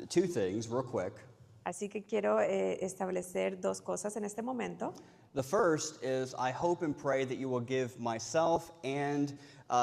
Two things real quick. Así que quiero establecer dos cosas en este momento. The first is I hope and pray that you will give myself and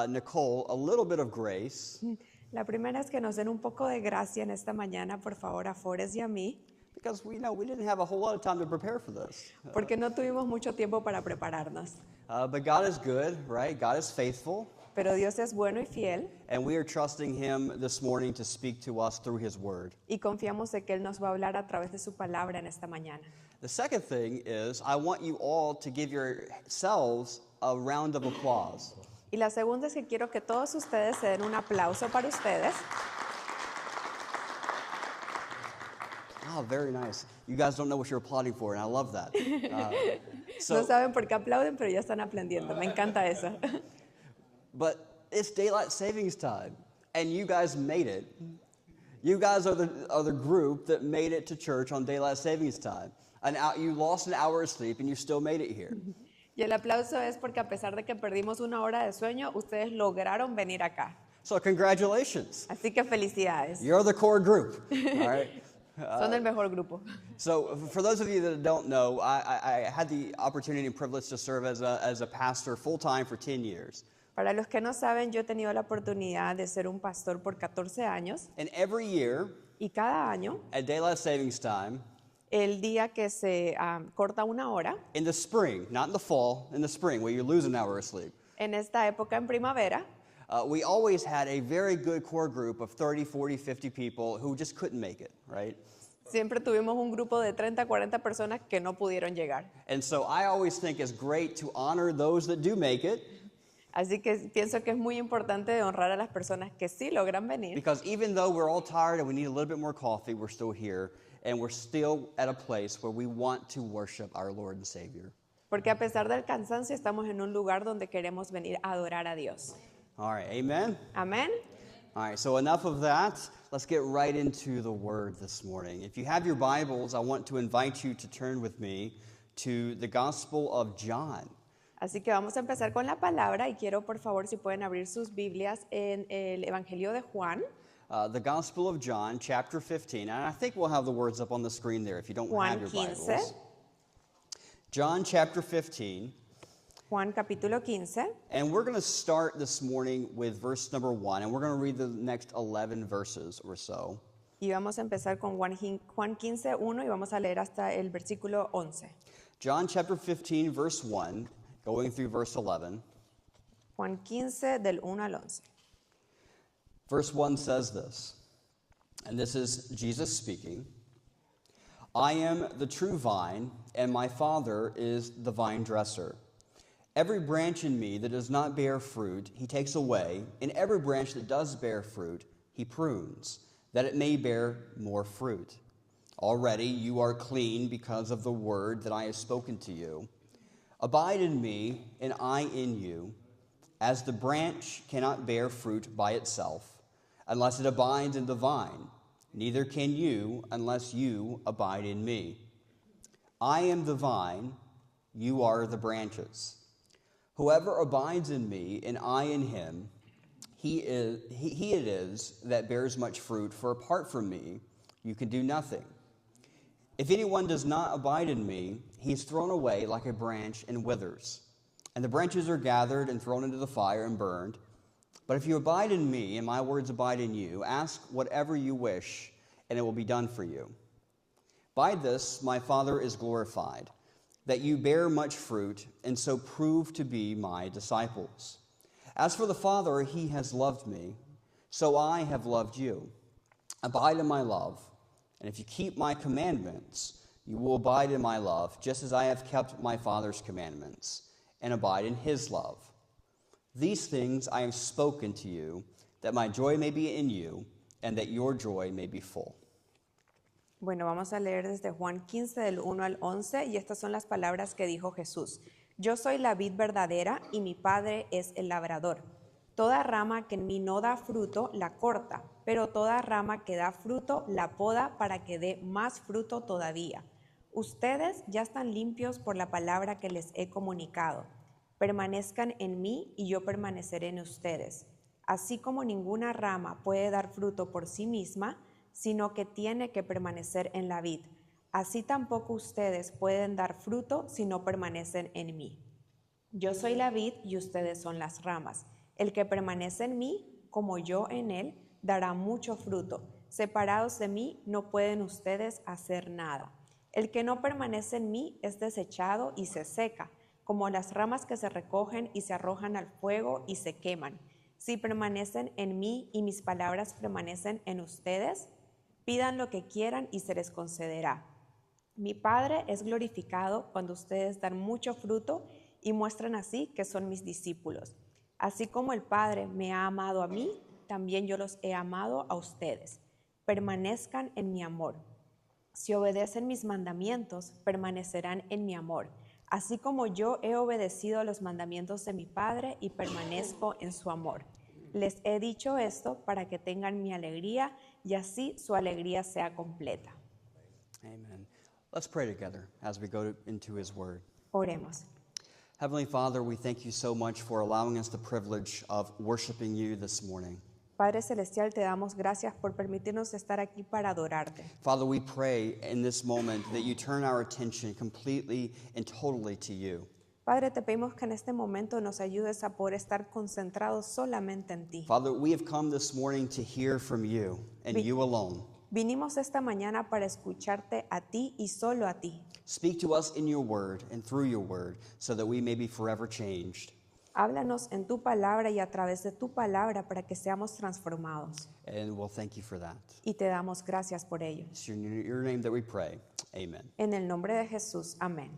Nicole a little bit of grace. La primera es que nos den un poco de gracia en esta mañana, por favor, a Forrest y a mí, Because we didn't have a whole lot of time to prepare for this. porque no tuvimos mucho tiempo para prepararnos. But God is good, right? God is faithful. Pero Dios es bueno y fiel And we are trusting Him this morning to speak to us through His Word. y confiamos en que Él nos va a hablar a través de su palabra en esta mañana. The second thing is I want you all to give yourselves a round of applause. Y la segunda es que quiero que todos ustedes se den un aplauso para ustedes. Oh, very nice. You guys don't know what you're applauding for, and I love that. No saben por qué aplauden, pero ya están aprendiendo. Me encanta eso. But it's daylight savings time, and you guys made it. You guys are the group that made it to church on daylight savings time. You lost an hour of sleep, and you still made it here. Y el aplauso es porque a pesar de que perdimos una hora de sueño, ustedes lograron venir acá. So congratulations. Así que felicidades. You're the core group. All right. Son el mejor grupo. So for those of you that don't know, I had the opportunity and privilege to serve as a pastor full-time for 10 years. Para los que no saben, yo he tenido la oportunidad de ser un pastor por 14 años And every year, y cada año, at daylight savings time, el día que se corta una hora, in the spring, not in the fall, in the spring where you lose an hour of sleep, en esta época en primavera, we always had a very good core group of 30, 40, 50 people who just couldn't make it, right? siempre tuvimos un grupo de 30, 40 personas que no pudieron llegar. And so I always think it's great to honor those that do make it, Así que pienso que es muy importante de honrar a las personas que sí logran venir, because even though we're all tired and we need a little bit more coffee, we're still here, and we're still at a place where we want to worship our Lord and Savior. porque a pesar del cansancio estamos en un lugar donde queremos venir a adorar a Dios. All right, amen? Amén. All right, so enough of that. Let's get right into the Word this morning. If you have your Bibles, I want to invite you to turn with me to the Gospel of John. Así que vamos a empezar con la palabra y quiero por favor si pueden abrir sus Biblias en el Evangelio de Juan, The Gospel of John, chapter 15. And I think we'll have the words up on the screen there if you don't Juan have your 15. Bibles. John chapter 15. Juan capítulo 15. And we're going to start this morning with verse number 1, and we're going to read the next 11 verses or so. Y vamos a empezar con Juan 15, 1 y vamos a leer hasta el versículo 11. John chapter 15, verse 1, going through verse 11. Juan 15 del 1 al 11. Verse 1 says this, and this is Jesus speaking. I am the true vine, and my Father is the vine dresser. Every branch in me that does not bear fruit, he takes away, and every branch that does bear fruit, he prunes, that it may bear more fruit. Already you are clean because of the word that I have spoken to you. Abide in me, and I in you, as the branch cannot bear fruit by itself, unless it abides in the vine, neither can you unless you abide in me. I am the vine, you are the branches. Whoever abides in me and I in him, he it is that bears much fruit, for apart from me you can do nothing. If anyone does not abide in me, he is thrown away like a branch and withers. And the branches are gathered and thrown into the fire and burned. But if you abide in me and my words abide in you, ask whatever you wish, and it will be done for you. By this my Father is glorified, that you bear much fruit, and so prove to be my disciples. As for the Father, he has loved me, so I have loved you. Abide in my love, and if you keep my commandments, you will abide in my love, just as I have kept my Father's commandments, and abide in his love. These things I have spoken to you, that my joy may be in you, and that your joy may be full. Bueno, vamos a leer desde Juan 15 del 1 al 11 y estas son las palabras que dijo Jesús. Yo soy la vid verdadera y mi Padre es el labrador. Toda rama que en mí no da fruto, la corta, pero toda rama que da fruto, la poda para que dé más fruto todavía. Ustedes ya están limpios por la palabra que les he comunicado. Permanezcan en mí y yo permaneceré en ustedes. Así como ninguna rama puede dar fruto por sí misma, sino que tiene que permanecer en la vid. Así tampoco ustedes pueden dar fruto si no permanecen en mí. Yo soy la vid y ustedes son las ramas. El que permanece en mí, como yo en él, dará mucho fruto. Separados de mí no pueden ustedes hacer nada. El que no permanece en mí es desechado y se seca, como las ramas que se recogen y se arrojan al fuego y se queman. Si permanecen en mí y mis palabras permanecen en ustedes, pidan lo que quieran y se les concederá. Mi Padre es glorificado cuando ustedes dan mucho fruto y muestran así que son mis discípulos. Así como el Padre me ha amado a mí, también yo los he amado a ustedes. Permanezcan en mi amor. Si obedecen mis mandamientos, permanecerán en mi amor, así como yo he obedecido los mandamientos de mi Padre y permanezco en su amor. Les he dicho esto para que tengan mi alegría y así su alegría sea completa. Amen. Let's pray together as we go into his word. Oremos. Heavenly Father, we thank you so much for allowing us the privilege of worshiping you this morning. Padre Celestial, te damos gracias por permitirnos estar aquí para adorarte. Father, we pray in this moment that you turn our attention completely and totally to you. Padre, te pedimos que en este momento nos ayudes a poder estar concentrados solamente en ti. Father, we have come this morning to hear from you and you alone. Vinimos esta mañana para escucharte a ti y solo a ti. Speak to us in your word and through your word so that we may be forever changed. Háblanos en tu palabra y a través de tu palabra para que seamos transformados. And we'll thank you for that. Y te damos gracias por ello. It's in your name that we pray. Amen. En el nombre de Jesús, amén.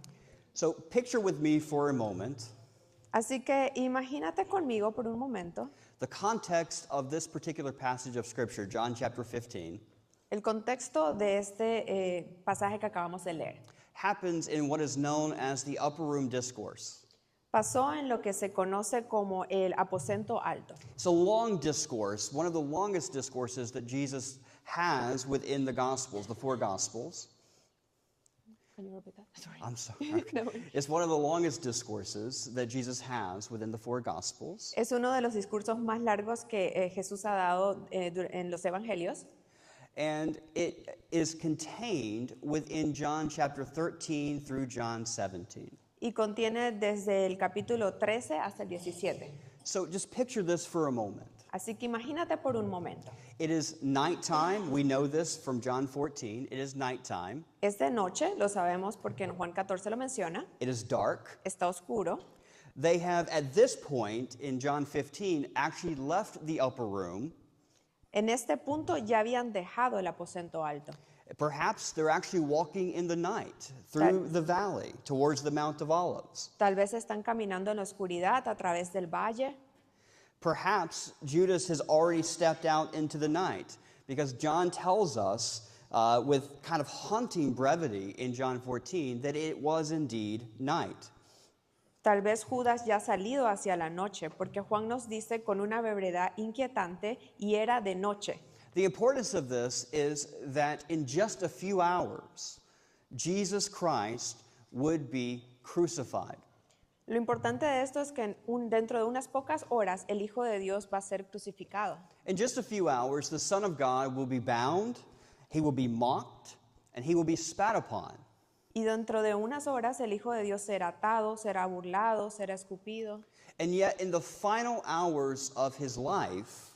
So picture with me for a moment Así que imagínate conmigo por un momento the context of this particular passage of Scripture, John chapter 15, el contexto de este pasaje que acabamos de leer. happens in what is known as the upper room discourse. Pasó en lo que se conoce como el aposento alto. It's a long discourse, one of the longest discourses that Jesus has within the Gospels, the four Gospels. Can you repeat that? Sorry. I'm sorry. Okay. It's one of the longest discourses that Jesus has within the four Gospels. Es uno de los discursos más largos que Jesús ha dado en los evangelios. And it is contained within John chapter 13 through John 17. Y contiene desde el capítulo 13 hasta el 17. So just picture this for a moment. Así que imagínate por un momento. It is nighttime. We know this from John 14. It is nighttime. Es de noche, lo sabemos porque en Juan 14 lo menciona. It is dark. Está oscuro. They have, at this point in John 15, actually left the upper room. En este punto ya habían dejado el aposento alto. Perhaps they're actually walking in the night through the valley towards the Mount of Olives. Tal vez están caminando en la oscuridad a través del valle. Perhaps Judas has already stepped out into the night because John tells us with kind of haunting brevity in John 14 that it was indeed night. Tal vez Judas ya ha salido hacia la noche, porque Juan nos dice con una brevedad inquietante y era de noche. The importance of this is that in just a few hours, Jesus Christ would be crucified. Lo importante de esto es que dentro de unas pocas horas el Hijo de Dios va a ser crucificado. In just a few hours, the Son of God will be bound, he will be mocked, and he will be spat upon. Y dentro de unas horas el Hijo de Dios será atado, será burlado, será escupido. And yet, in the final hours of his life,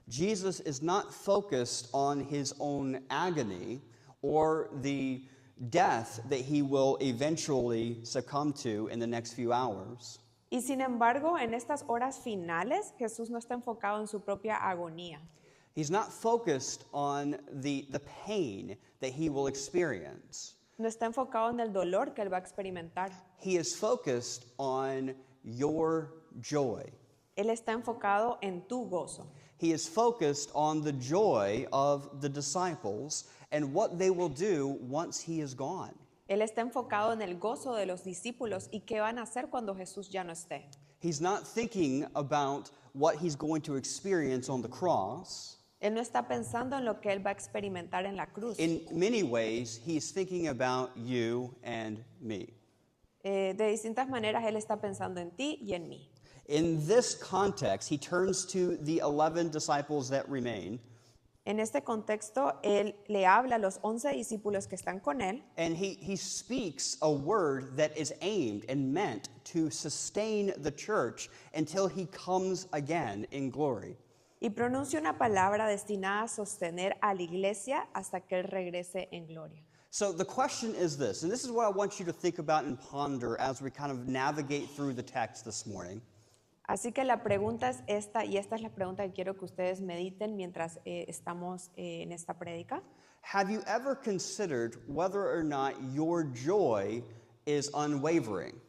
Jesus is not focused on his own agony or the death that he will eventually succumb to in the next few hours. Y sin embargo, en estas horas finales, Jesús no está enfocado en su propia agonía. He's not focused on the pain that he will experience. No está enfocado en el dolor que él va a experimentar. He is focused on your joy. Él está enfocado en tu gozo. He is focused on the joy of the disciples and what they will do once he is gone. Él está enfocado en el gozo de los discípulos y qué van a hacer cuando Jesús ya no esté. He's not thinking about what he's going to experience on the cross. Él no está pensando en lo que él va a experimentar en la cruz. In many ways, he's thinking about you and me. De distintas maneras, él está pensando en ti y en mí. In this context, he turns to the 11 disciples that remain. En este contexto, él le habla a los 11 discípulos que están con él and he speaks a word that is aimed and meant to sustain the church until he comes again in glory. y pronuncia una palabra destinada a sostener a la iglesia hasta que él regrese en gloria. So the question is this, and this is what I want you to think about and ponder as we kind of navigate through the text this morning. Así que la pregunta es esta, y esta es la pregunta que quiero que ustedes mediten mientras estamos en esta prédica. Have you ever considered whether or not your joy is unwavering?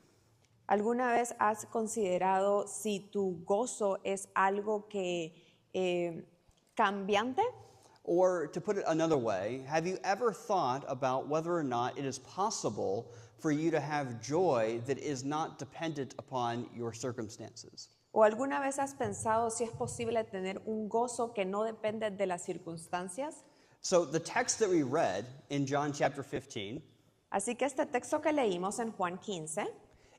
¿Alguna vez has considerado si tu gozo es algo que cambiante? Or to put it another way, have you ever thought about whether or not it is possible for you to have joy that is not dependent upon your circumstances? ¿O alguna vez has pensado si es posible tener un gozo que no depende de las circunstancias? So the text that we read in John chapter 15, Así que este texto que leímos en Juan 15,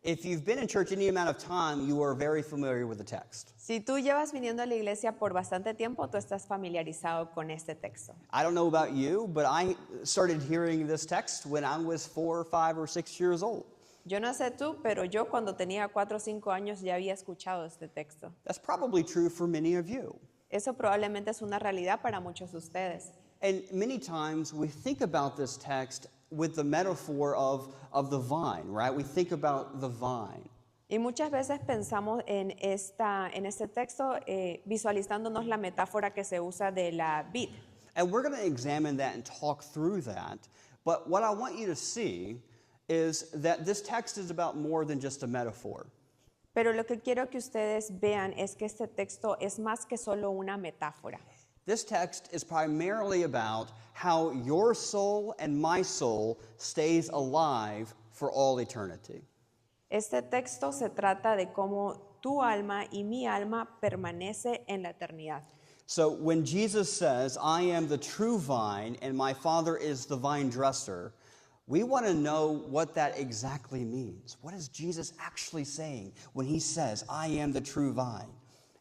if you've been in church any amount of time, you are very familiar with the text. si tú llevas viniendo a la iglesia por bastante tiempo, tú estás familiarizado con este texto. I don't know about you, but I started hearing this text when I was 4, 5, or 6 years old. Yo no sé tú, pero yo cuando tenía 4 o 5 años ya había escuchado este texto. That's probably true for many of you. Eso probablemente es una realidad para muchos de ustedes. And many times we think about this text with the metaphor of the vine, right? We think about the vine. Y muchas veces pensamos en este texto visualizándonos la metáfora que se usa de la vid. And we're going to examine that and talk through that. But what I want you to see is that this text is about more than just a metaphor. Pero lo que quiero que ustedes vean es que este texto es más que solo una metáfora. This text is primarily about how your soul and my soul stays alive for all eternity. Este texto se trata de cómo tu alma y mi alma permanece en la eternidad. So when Jesus says, I am the true vine and my Father is the vine dresser, we want to know what that exactly means. What is Jesus actually saying when he says, I am the true vine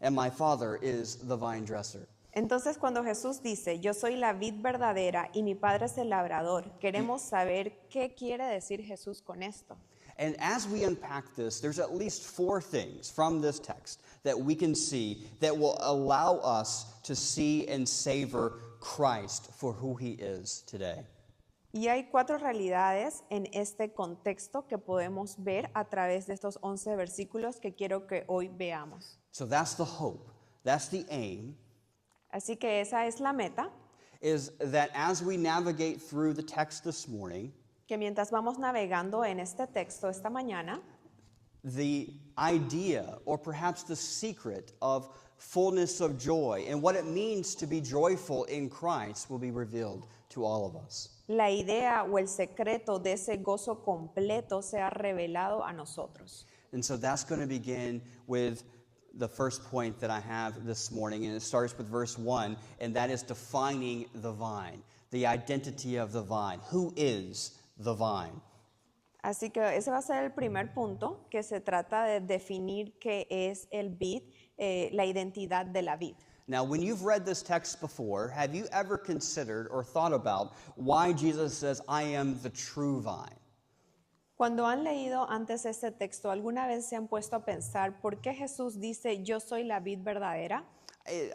and my Father is the vine dresser? Entonces, cuando Jesús dice, yo soy la vid verdadera y mi Padre es el labrador, queremos saber qué quiere decir Jesús con esto. And as we unpack this, there's at least 4 things from this text that we can see that will allow us to see and savor Christ for who he is today. Y hay 4 realidades en este contexto que podemos ver a través de estos 11 versículos que quiero que hoy veamos. So that's the hope, that's the aim, Así que esa es la meta, is that as we navigate through the text this morning, que mientras vamos navegando en este texto esta mañana, the idea or perhaps the secret of fullness of joy and what it means to be joyful in Christ will be revealed to all of us. la idea o el secreto de ese gozo completo sea revelado a nosotros. And so that's going to begin with the first point that I have this morning, and it starts with verse 1, and that is defining the vine, the identity of the vine. Who is the vine? Así que ese va a ser el primer punto, que se trata de definir qué es el vid, la identidad de la vid. Now, when you've read this text before, have you ever considered or thought about why Jesus says, I am the true vine? Cuando han leído antes este texto, ¿alguna vez se han puesto a pensar por qué Jesús dice, yo soy la vid verdadera?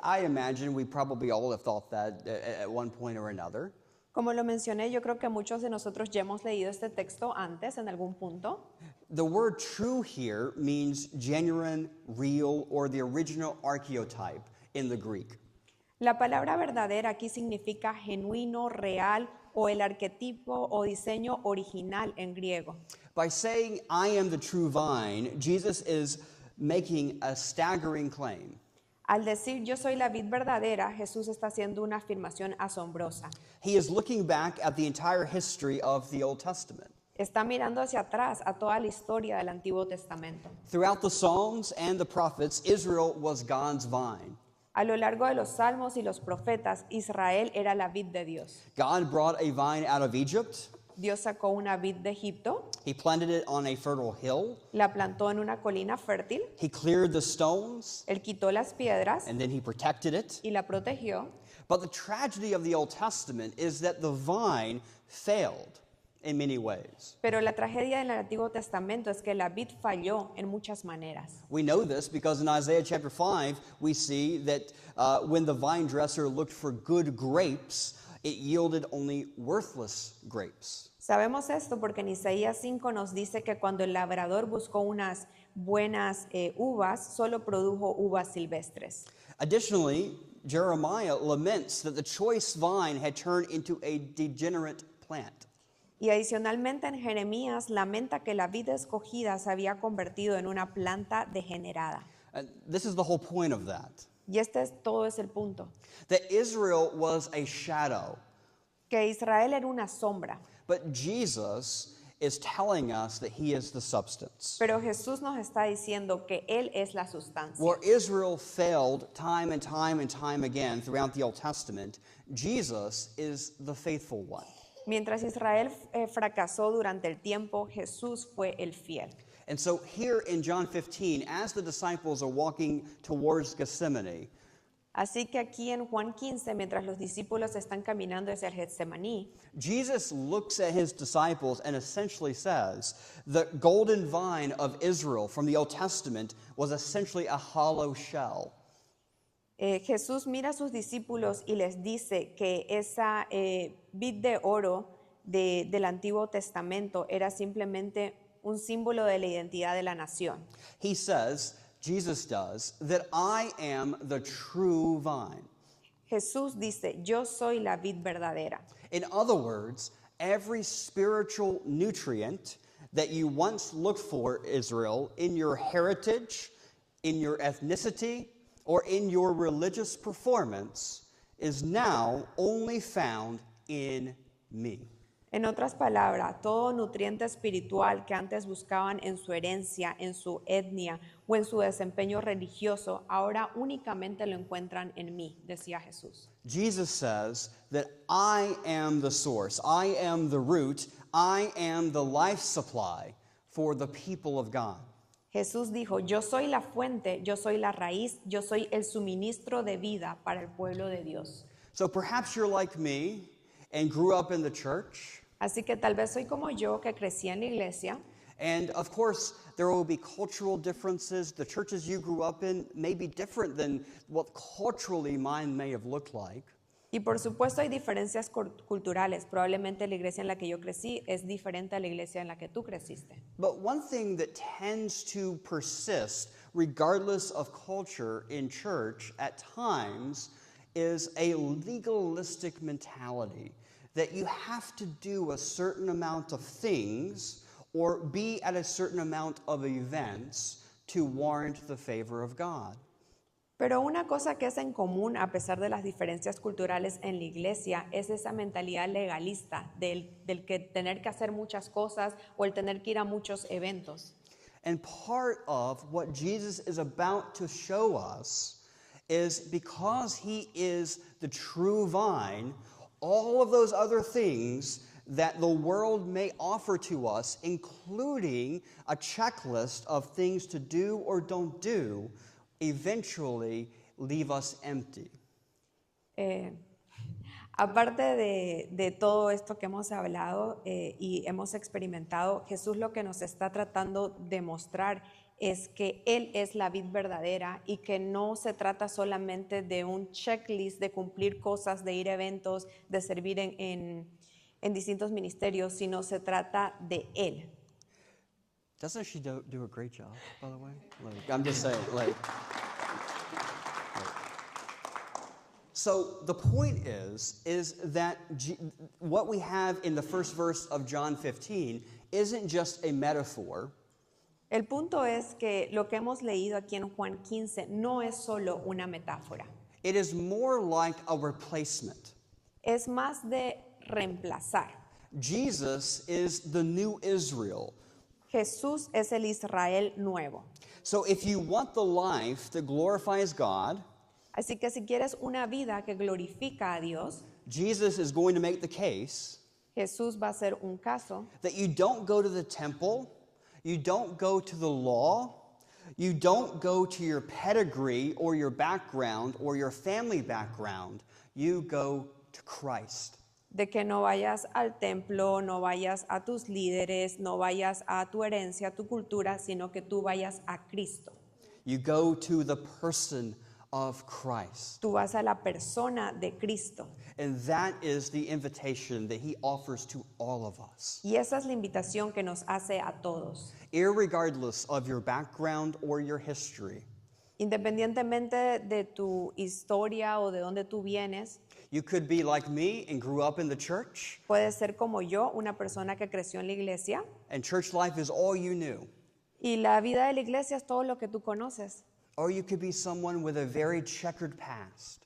I imagine we probably all have thought that at one point or another. Como lo mencioné, yo creo que muchos de nosotros ya hemos leído este texto antes en algún punto. The word true here means genuine, real, or the original archetype in the Greek. La palabra verdadera aquí significa genuino, real o el arquetipo o diseño original en griego. By saying, I am the true vine, Jesus is making a staggering claim. Al decir yo soy la vid verdadera, Jesús está haciendo una afirmación asombrosa. He is looking back at the entire history of the Old Testament. Está mirando hacia atrás a toda la historia del Antiguo Testamento. Throughout the Psalms and the prophets, Israel was God's vine. A lo largo de los salmos y los profetas, Israel era la vid de Dios. God brought a vine out of Egypt. Dios sacó una vid de Egipto, He planted it on a fertile hill. la plantó en una colina fértil, He cleared the stones, él quitó las piedras and then he protected it. y la protegió. But the tragedy of the Old Testament is that the vine failed in many ways. Pero la tragedia del Antiguo Testamento es que la vid falló en muchas maneras. We know this because in Isaiah chapter 5, we see that when the vine dresser looked for good grapes, it yielded only worthless grapes. Sabemos esto porque en Isaías 5 nos dice que cuando el labrador buscó unas buenas uvas, solo produjo uvas silvestres. Additionally, Jeremiah laments that the choice vine had turned into a degenerate plant. Y adicionalmente en Jeremías lamenta que la vid escogida se había convertido en una planta degenerada. And this is the whole point of that. Y todo es el punto. That Israel was a shadow, Que Israel era una sombra, but Jesus is telling us that he is the substance. pero Jesús nos está diciendo que Él es la sustancia. Where Israel failed time and time and time again throughout the Old Testament, Jesus is the faithful one. Mientras Israel fracasó durante el tiempo, Jesús fue el fiel. And so here in John 15, as the disciples are walking towards Gethsemane, Así que aquí en Juan 15, mientras los discípulos están caminando hacia el Getsemaní, Jesus looks at his disciples and essentially says, the golden vine of Israel from the Old Testament was essentially a hollow shell. Jesús mira a sus discípulos y les dice que esa vid de oro del Antiguo Testamento era simplemente un símbolo de la identidad de la nación. He says, Jesus does, that I am the true vine. Jesús dice, yo soy la vid verdadera. In other words, every spiritual nutrient that you once looked for, Israel, in your heritage, in your ethnicity, or in your religious performance, is now only found in me. En otras palabras, todo nutriente espiritual que antes buscaban en su herencia, en su etnia o en su desempeño religioso, ahora únicamente lo encuentran en mí, decía Jesús. Jesus says that I am the source, I am the root, I am the life supply for the people of God. Jesús dijo, yo soy la fuente, yo soy la raíz, yo soy el suministro de vida para el pueblo de Dios. So perhaps you're like me and grew up in the church. Así que tal vez soy como yo, que crecí en la iglesia. And of course, there will be cultural differences. The churches you grew up in may be different than what culturally mine may have looked like. Y por supuesto hay diferencias culturales. Probablemente la iglesia en la que yo crecí es diferente a la iglesia en la que tú creciste. But one thing that tends to persist, regardless of culture in church at times, is a legalistic mentality that you have to do a certain amount of things or be at a certain amount of events to warrant the favor of God. Pero una cosa que es en común, a pesar de las diferencias culturales en la iglesia, es esa mentalidad legalista del que tener que hacer muchas cosas o el tener que ir a muchos eventos. And part of what Jesus is about to show us is because he is the true vine, all of those other things that the world may offer to us, including a checklist of things to do or don't do, eventually leave us empty. Aparte de todo esto que hemos hablado y hemos experimentado, Jesús lo que nos está tratando de mostrar es que Él es la vid verdadera y que no se trata solamente de un checklist de cumplir cosas, de ir a eventos, de servir en distintos ministerios, sino se trata de Él. Doesn't she do a great job, by the way? Like, I'm just saying, like. So the point is that what we have in the first verse of John 15 isn't just a metaphor. El punto es que lo que hemos leído aquí en Juan 15 no es solo una metáfora. It is more like a replacement. Es más de reemplazar. Jesus is the new Israel. Jesús es el Israel nuevo. So if you want the life that glorifies God, Así que si quieres una vida que glorifica a Dios, Jesus is going to make the case Jesús va a ser un caso, that you don't go to the temple, you don't go to the law, you don't go to your pedigree or your background or your family background. You go to Christ. de que no vayas al templo, no vayas a tus líderes, no vayas a tu herencia, a tu cultura, sino que tú vayas a Cristo. You go to the person of Christ. Tú vas a la persona de Cristo. And that is the invitation that he offers to all of us. Y esa es la invitación que nos hace a todos. Irregardless of your background or your history, Independientemente de tu historia o de dónde tú vienes, you could be like me and grew up in the church, puedes ser como yo, una persona que creció en la iglesia, and church life is all you knew. y la vida de la iglesia es todo lo que tú conoces. Or you could be someone with a very checkered past.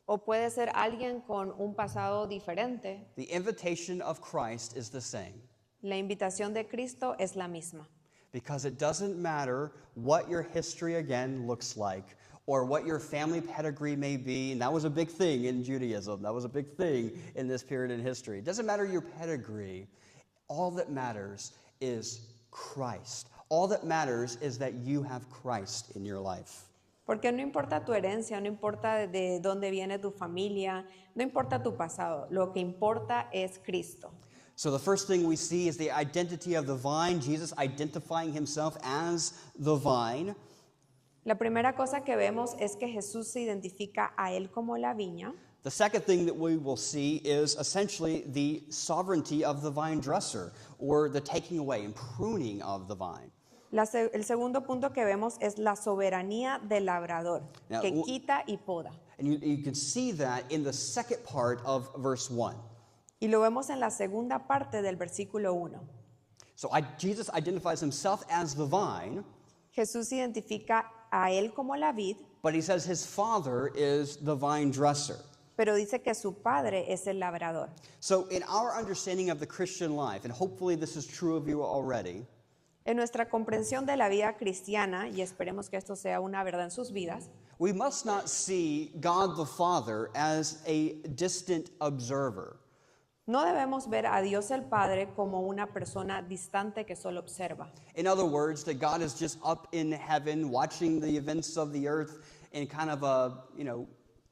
O puedes ser alguien con un pasado diferente. The invitation of Christ is the same, La invitación de Cristo es la misma. because it doesn't matter what your history again looks like or what your family pedigree may be. And that was a big thing in Judaism. That was a big thing in this period in history. It doesn't matter your pedigree. All that matters is Christ. All that matters is that you have Christ in your life. Porque no importa tu herencia, no importa de dónde viene tu familia, no importa tu pasado, lo que importa es Cristo. So the first thing we see is the identity of the vine, Jesus identifying himself as the vine. La primera cosa que vemos es que Jesús se identifica a él como la viña. The second thing that we will see is essentially the sovereignty of the vine dresser, or the taking away and pruning of the vine. El segundo punto que vemos es la soberanía del labrador, Now, que quita y poda. And you can see that in the second part of verse 1. Y lo vemos en la segunda parte del versículo 1. So Jesus identifies himself as the vine, Jesús identifica a él como la vid, but he says his father is the vine dresser. pero dice que su padre es el labrador. So in our understanding of the Christian life, and hopefully this is true of you already, En nuestra comprensión de la vida cristiana, y esperemos que esto sea una verdad en sus vidas, we must not see God the Father as a distant observer. no debemos ver a Dios el Padre como una persona distante que solo observa. In other words, that God is just up in heaven watching the events of the earth in kind of a,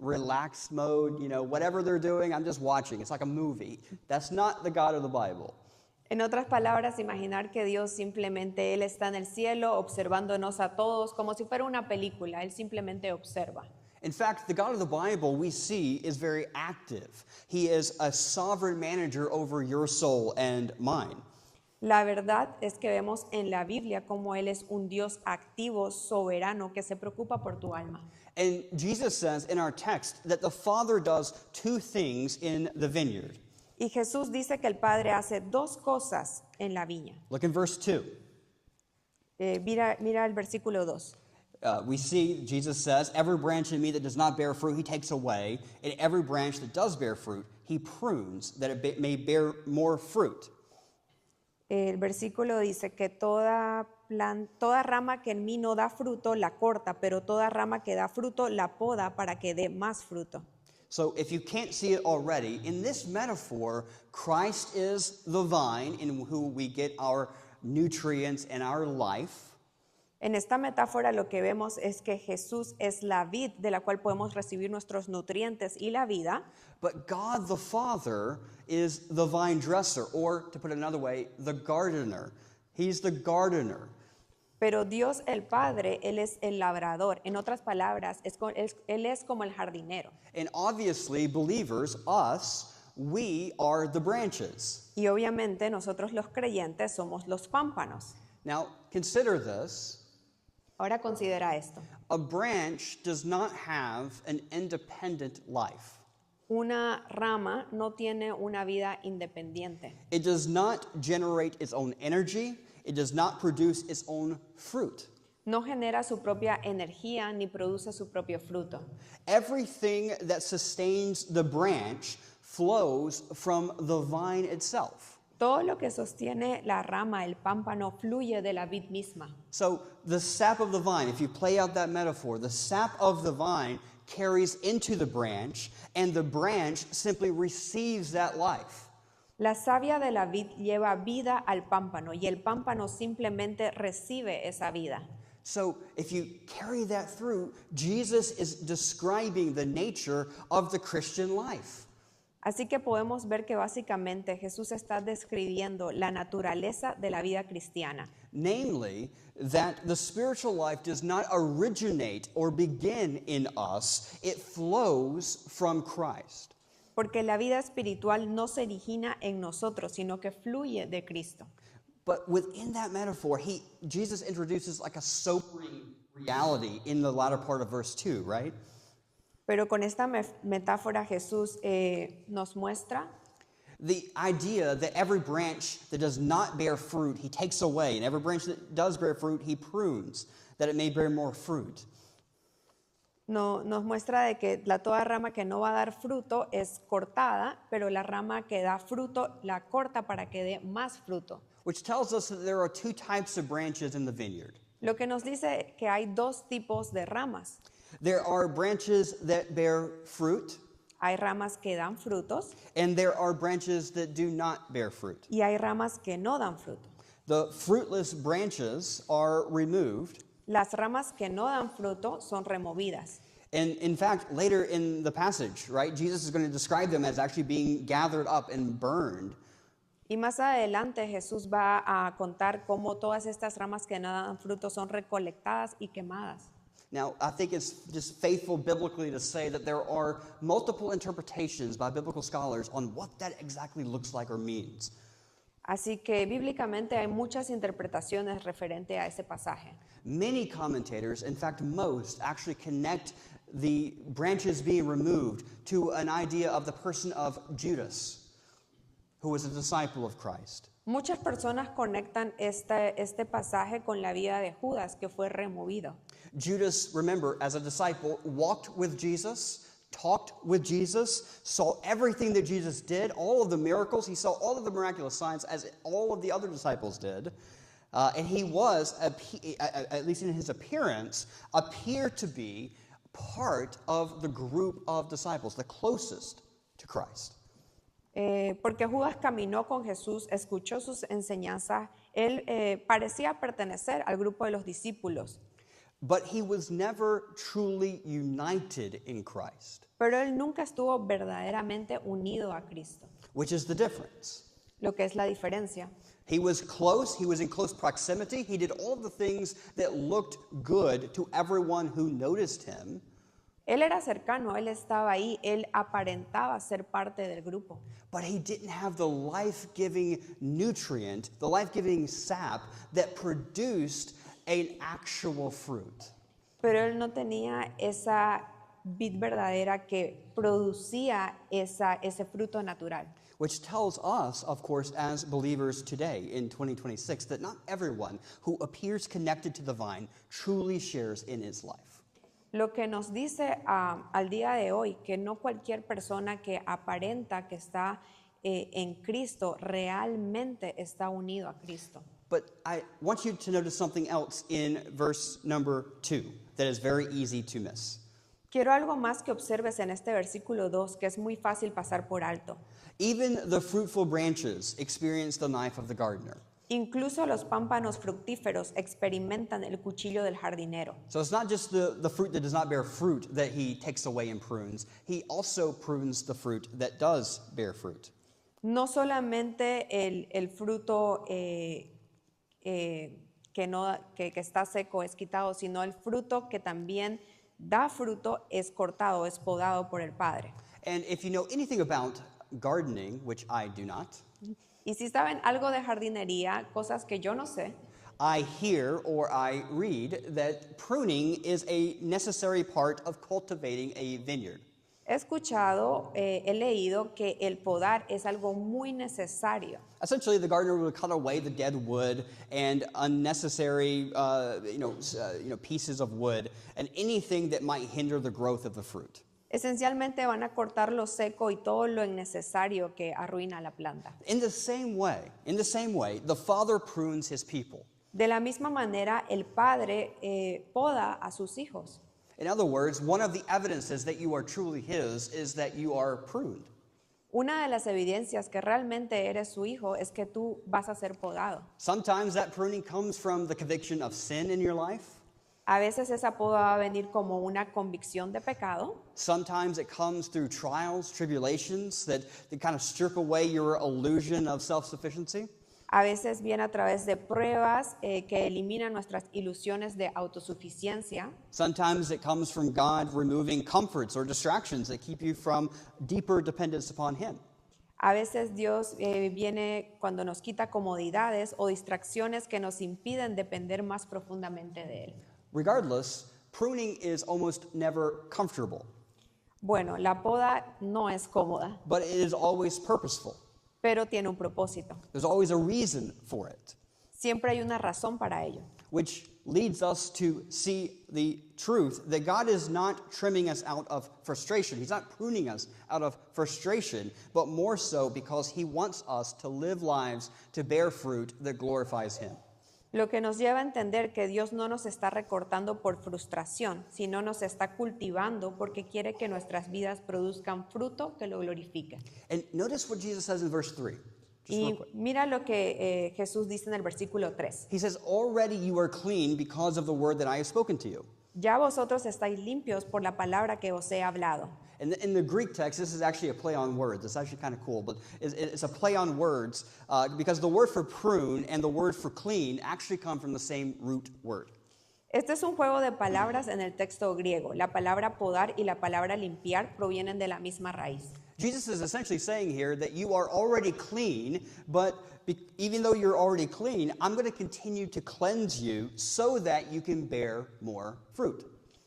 relaxed mode, whatever they're doing, I'm just watching. It's like a movie. That's not the God of the Bible. En otras palabras, imaginar que Dios simplemente Él está en el cielo observándonos a todos como si fuera una película. Él simplemente observa. In fact, the God of the Bible we see is very active. He is a sovereign manager over your soul and mine. La verdad es que vemos en la Biblia como Él es un Dios activo, soberano, que se preocupa por tu alma. And Jesus says in our text that the Father does two things in the vineyard. Y Jesús dice que el Padre hace dos cosas en la viña. Look in verse 2. Mira el versículo 2. We see Jesus says, every branch in me that does not bear fruit, he takes away. And every branch that does bear fruit, he prunes, that it may bear more fruit. El versículo dice que toda rama que en mí no da fruto la corta, pero toda rama que da fruto la poda para que dé más fruto. So if you can't see it already, in this metaphor, Christ is the vine in whom we get our nutrients and our life. En esta metáfora lo que vemos es que Jesús es la vid de la cual podemos recibir nuestros nutrientes y la vida, But God the Father is the vine dresser, or to put it another way, the gardener. He's the gardener. pero Dios el Padre, Él es el labrador. En otras palabras, Él es como el jardinero. And obviously, believers, us, we are the branches. Y obviamente nosotros los creyentes somos los pámpanos. Now, consider this. Ahora considera esto. A branch does not have an independent life. Una rama no tiene una vida independiente. It does not generate its own energy. It does not produce its own fruit. No genera su propia energía ni produce su propio fruto. Everything that sustains the branch flows from the vine itself. Todo lo que sostiene la rama, el pámpano, fluye de la vid misma. So the sap of the vine, if you play out that metaphor, the sap of the vine carries into the branch, and the branch simply receives that life. La savia de la vid lleva vida al pámpano y el pámpano simplemente recibe esa vida. So if you carry that through, Jesus is describing the nature of the Christian life. Así que podemos ver que básicamente Jesús está describiendo la naturaleza de la vida cristiana. Namely, that the spiritual life does not originate or begin in us, it flows from Christ. Porque la vida espiritual no se origina en nosotros, sino que fluye de Cristo. But within that metaphor, Jesus introduces like a sobering reality in the latter part of verse 2, right? Pero con esta metáfora Jesús nos muestra the idea that every branch that does not bear fruit, he takes away, and every branch that does bear fruit, he prunes, that it may bear more fruit. nos muestra de que toda rama que no va a dar fruto es cortada, pero la rama que da fruto la corta para que dé más fruto. Which tells us that there are two types of branches in the vineyard. Lo que nos dice que hay dos tipos de ramas. There are branches that bear fruit, Hay ramas que dan frutos and there are branches that do not bear fruit. y hay ramas que no dan fruto. The fruitless branches are removed. Las ramas que no dan fruto son removidas. And in fact, later in the passage, right, Jesus is going to describe them as actually being gathered up and burned. Y más adelante Jesús va a contar cómo todas estas ramas que no dan fruto son recolectadas y quemadas. Now, I think it's just faithful biblically to say that there are multiple interpretations by biblical scholars on what that exactly looks like or means. Así que bíblicamente hay muchas interpretaciones referente a ese pasaje. Many commentators, in fact most, actually connect the branches being removed to an idea of the person of Judas, who was a disciple of Christ. Muchas personas conectan este pasaje con la vida de Judas, que fue removido. Judas, remember, as a disciple, walked with Jesus, talked with Jesus, saw everything that Jesus did, all of the miracles. He saw all of the miraculous signs as all of the other disciples did. And he was, at least in his appearance, appeared to be part of the group of disciples, the closest to Christ. Porque Judas caminó con Jesús, escuchó sus enseñanzas, él parecía pertenecer al grupo de los discípulos. But he was never truly united in Christ. Pero él nunca estuvo verdaderamente unido a Cristo, Which is the difference. lo que es la diferencia. He was close, he was in close proximity, he did all the things that looked good to everyone who noticed him. Él era cercano, él estaba ahí, él aparentaba ser parte del grupo. But he didn't have the life-giving nutrient, the life-giving sap that produced an actual fruit. Pero él no tenía esa vid verdadera que producía ese fruto natural. Which tells us, of course, as believers today in 2026, that not everyone who appears connected to the vine truly shares in its life. Lo que nos dice al día de hoy que no cualquier persona que aparenta que está en Cristo realmente está unido a Cristo. But I want you to notice something else in verse number 2 that is very easy to miss. Quiero algo más que observes en este versículo 2 que es muy fácil pasar por alto. Even the fruitful branches experience the knife of the gardener. Incluso los pámpanos fructíferos experimentan el cuchillo del jardinero. So it's not just the fruit that does not bear fruit that he takes away and prunes. He also prunes the fruit that does bear fruit. No solamente el fruto que está seco es quitado, sino el fruto que también da fruto es cortado, es podado por el Padre. And if you know anything about gardening, which I do not, Y si saben algo de jardinería, cosas que yo no sé, I hear or I read that pruning is a necessary part of cultivating a vineyard. he escuchado, he leído que el podar es algo muy necesario. Essentially, the gardener would cut away the dead wood and unnecessary, pieces of wood and anything that might hinder the growth of the fruit. Esencialmente van a cortar lo seco y todo lo innecesario que arruina la planta. In the same way, the Father prunes his people. De la misma manera, el Padre poda a sus hijos. In other words, one of the evidences that you are truly his is that you are pruned. Una de las evidencias que realmente eres su hijo es que tú vas a ser podado. Sometimes that pruning comes from the conviction of sin in your life. A veces esa poda va a venir como una convicción de pecado. Sometimes it comes through trials, tribulations that kind of strip away your illusion of self-sufficiency. A veces viene a través de pruebas que eliminan nuestras ilusiones de autosuficiencia. Sometimes it comes from God removing comforts or distractions that keep you from deeper dependence upon Him. A veces Dios viene cuando nos quita comodidades o distracciones que nos impiden depender más profundamente de Él. Regardless, pruning is almost never comfortable, Bueno, la poda no es cómoda, but it is always purposeful. pero tiene un propósito. There's always a reason for it, Siempre hay una razón para ello. which leads us to see the truth that God is not trimming us out of frustration. He's not pruning us out of frustration, but more so because He wants us to live lives to bear fruit that glorifies Him. Lo que nos lleva a entender que Dios no nos está recortando por frustración, sino nos está cultivando porque quiere que nuestras vidas produzcan fruto que lo glorifique. And notice what Jesus says in verse 3. Just real Y quick. mira lo que Jesús dice en el versículo 3. He says, already you are clean because of the word that I have spoken to you. Ya vosotros estáis limpios por la palabra que os he hablado. And in the Greek text, this is actually a play on words. It's actually kind of cool, but it's a play on words because the word for prune and the word for clean actually come from the same root word. Este es un juego de palabras en el texto griego. La palabra podar y la palabra limpiar provienen de la misma raíz. Jesus is essentially saying here that you are already clean, but even though you're already clean, I'm going to continue to cleanse you so that you can bear more fruit.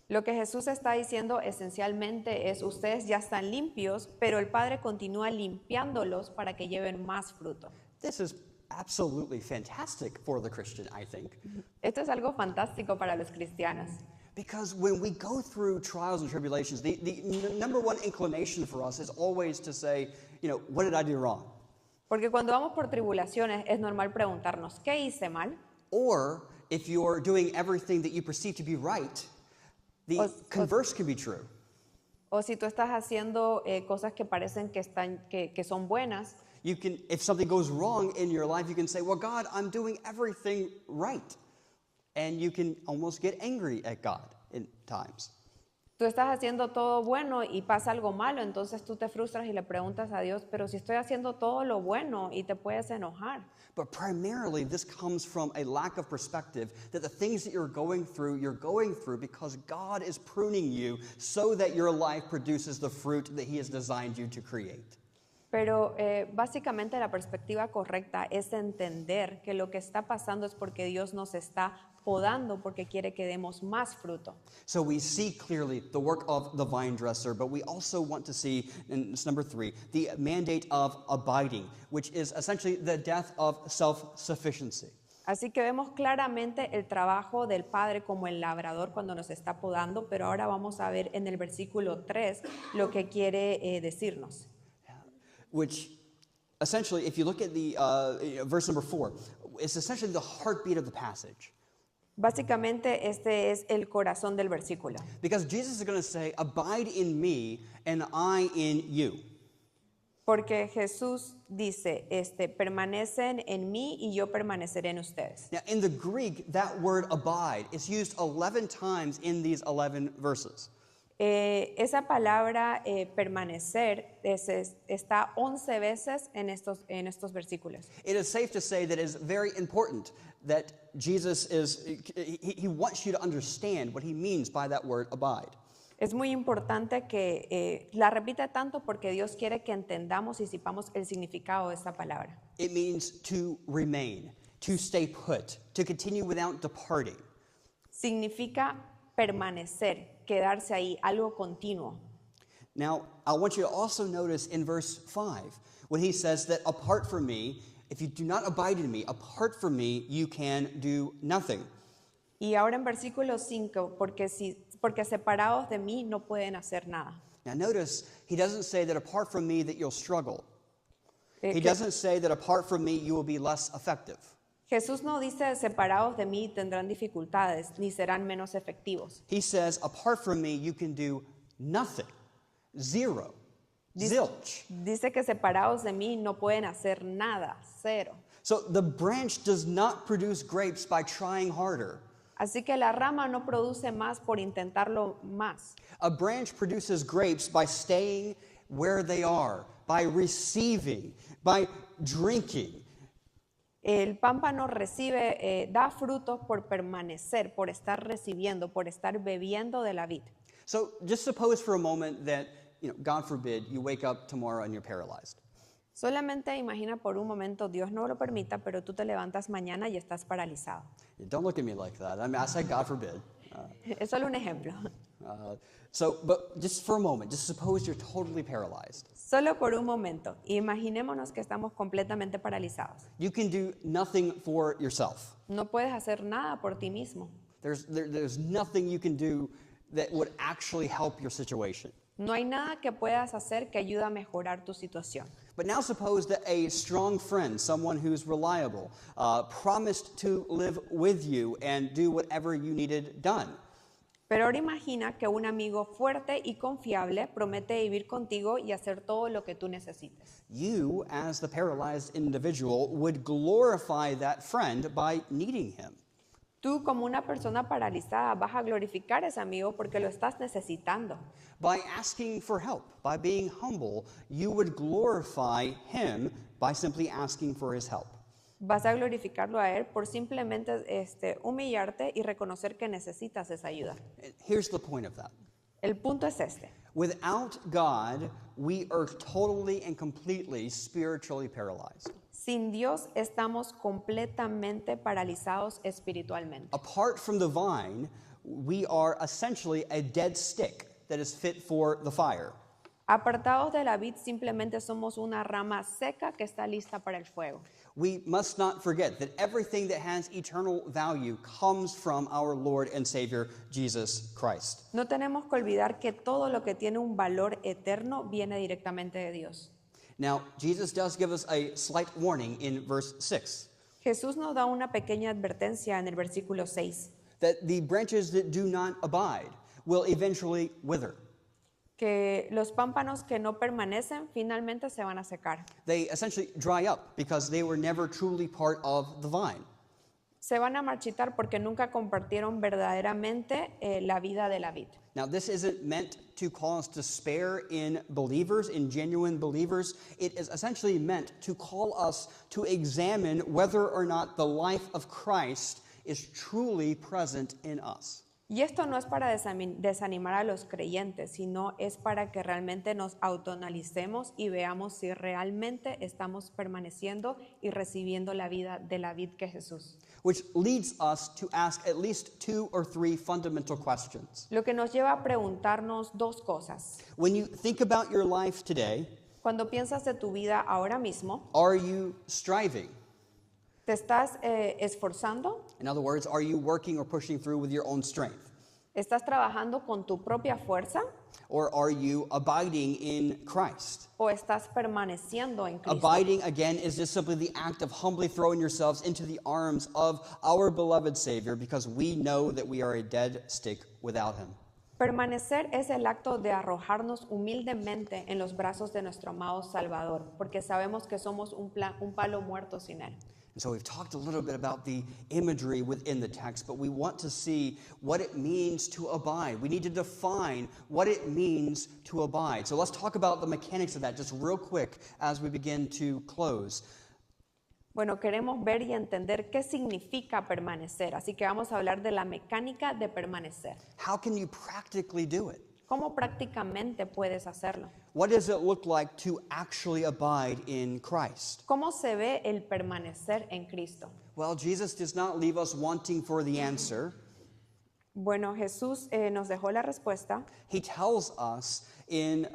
Lo que Jesús está diciendo esencialmente es, ustedes ya están limpios, pero el Padre continúa limpiándolos para que lleven más fruto. This is absolutely fantastic for the Christian, I think. Esto es algo fantástico para los cristianos. Because when we go through trials and tribulations, the number one inclination for us is always to say, what did I do wrong? Porque cuando vamos por tribulaciones es normal preguntarnos, ¿qué hice mal? Or if you're doing everything that you perceive to be right, the converse can be true. O si tú estás haciendo cosas que parecen que son buenas, You can, if something goes wrong in your life, you can say, well, God, I'm doing everything right. And you can almost get angry at God in times. tú estás haciendo todo bueno y pasa algo malo, entonces tú te frustras y le preguntas a Dios, pero si estoy haciendo todo lo bueno, y te puedes enojar. But primarily, this comes from a lack of perspective that the things that you're going through because God is pruning you so that your life produces the fruit that He has designed you to create. Pero básicamente la perspectiva correcta es entender que lo que está pasando es porque Dios nos está podando porque quiere que demos más fruto. So we see clearly the work of the vine dresser, but we also want to see, and it's number 3, the mandate of abiding, which is essentially the death of self-sufficiency. Así que vemos claramente el trabajo del Padre como el labrador cuando nos está podando, pero ahora vamos a ver en el versículo 3 lo que quiere decirnos. Which essentially, if you look at the verse number 4, it's essentially the heartbeat of the passage. Básicamente este es el corazón del versículo. Because Jesus is going to say, abide in me and I in you. Porque Jesús dice, permanecen en mí y yo permaneceré en ustedes. Now, in the Greek, that word abide is used 11 times in these 11 verses. Esa palabra permanecer está 11 veces en estos versículos. It is safe to say that it is very important that Jesus he wants you to understand what he means by that word abide. Es muy importante que la repita tanto porque Dios quiere que entendamos y sepamos el significado de esta palabra. It means to remain, to stay put, to continue without departing. Significa permanecer, quedarse ahí, algo continuo. Now, I want you to also notice in verse 5 when he says that apart from me, if you do not abide in me, apart from me, you can do nothing. Y ahora en versículo 5, porque separados de mí no pueden hacer nada. Now, notice he doesn't say that apart from me that you'll struggle. He Que doesn't say that apart from me you will be less effective. Jesús no dice separados de mí tendrán dificultades ni serán menos efectivos. He says apart from me you can do nothing, zero, Zilch. Dice que separados de mí no pueden hacer nada, cero. So the branch does not produce grapes by trying harder. Así que la rama no produce más por intentarlo más. A branch produces grapes by staying where they are, by receiving, by drinking. El pámpano da frutos por permanecer, por estar recibiendo, por estar bebiendo de la vid. So just suppose for a moment that, God forbid, you wake up tomorrow and you're paralyzed. Solamente imagina por un momento, Dios no lo permita, pero tú te levantas mañana y estás paralizado. Don't look at me like that. I said God forbid. Es solo un ejemplo. But just for a moment, just suppose you're totally paralyzed. Solo por un momento, imaginémonos que estamos completamente paralizados. You can do nothing for yourself. No puedes hacer nada por ti mismo. There's nothing you can do that would actually help your situation. No hay nada que puedas hacer que ayude a mejorar tu situación. But now suppose that a strong friend, someone who's reliable, promised to live with you and do whatever you needed done. Pero ahora imagina que un amigo fuerte y confiable promete vivir contigo y hacer todo lo que tú necesites. You, as the paralyzed individual, would glorify that friend by needing him. Tú, como una persona paralizada, vas a glorificar a ese amigo porque lo estás necesitando. By asking for help, by being humble, you would glorify him by simply asking for his help. Vas a glorificarlo a él por simplemente humillarte y reconocer que necesitas esa ayuda. Here's the point of that. El punto es este. Without God, we are totally and completely spiritually paralyzed. Sin Dios estamos completamente paralizados espiritualmente. Apart from the vine, we are essentially a dead stick that is fit for the fire. Apartados de la vid, simplemente somos una rama seca que está lista para el fuego. We must not forget that everything that has eternal value comes from our Lord and Savior, Jesus Christ. No tenemos que olvidar que todo lo que tiene un valor eterno viene directamente de Dios. Now, Jesus does give us a slight warning in verse 6. Jesús nos da una pequeña advertencia en el versículo 6, That the branches that do not abide will eventually wither. que los pámpanos que no permanecen finalmente se van a secar. They essentially dry up because they were never truly part of the vine. Se van a marchitar porque nunca compartieron verdaderamente la vida de la vid. Now, this isn't meant to cause despair in believers, in genuine believers. It is essentially meant to call us to examine whether or not the life of Christ is truly present in us. Y esto no es para desanimar a los creyentes, sino es para que realmente nos autoanalicemos y veamos si realmente estamos permaneciendo y recibiendo la vida de la vid que es Jesús. Which leads us to ask at least 2 or 3 fundamental questions. Lo que nos lleva a preguntarnos dos cosas. When you think about your life today, Cuando piensas de tu vida ahora mismo, are you striving? ¿te estás esforzando? In other words, are you working or pushing through with your own strength? ¿Estás trabajando con tu propia fuerza? Or are you abiding in Christ? ¿O estás permaneciendo en Cristo? Abiding, again, is just simply the act of humbly throwing yourselves into the arms of our beloved Savior because we know that we are a dead stick without Him. Permanecer es el acto de arrojarnos humildemente en los brazos de nuestro amado Salvador, porque sabemos que somos un palo muerto sin Él. And so we've talked a little bit about the imagery within the text, but we want to see what it means to abide. We need to define what it means to abide. So let's talk about the mechanics of that just real quick as we begin to close. Bueno, queremos ver y entender qué significa permanecer, así que vamos a hablar de la mecánica de permanecer. How can you practically do it? ¿Cómo prácticamente puedes hacerlo? What does it look like to actually abide in Christ? ¿Cómo se ve el permanecer en Cristo? Well, Jesus does not leave us wanting for the answer. Bueno, Jesús nos dejó la respuesta. He tells us in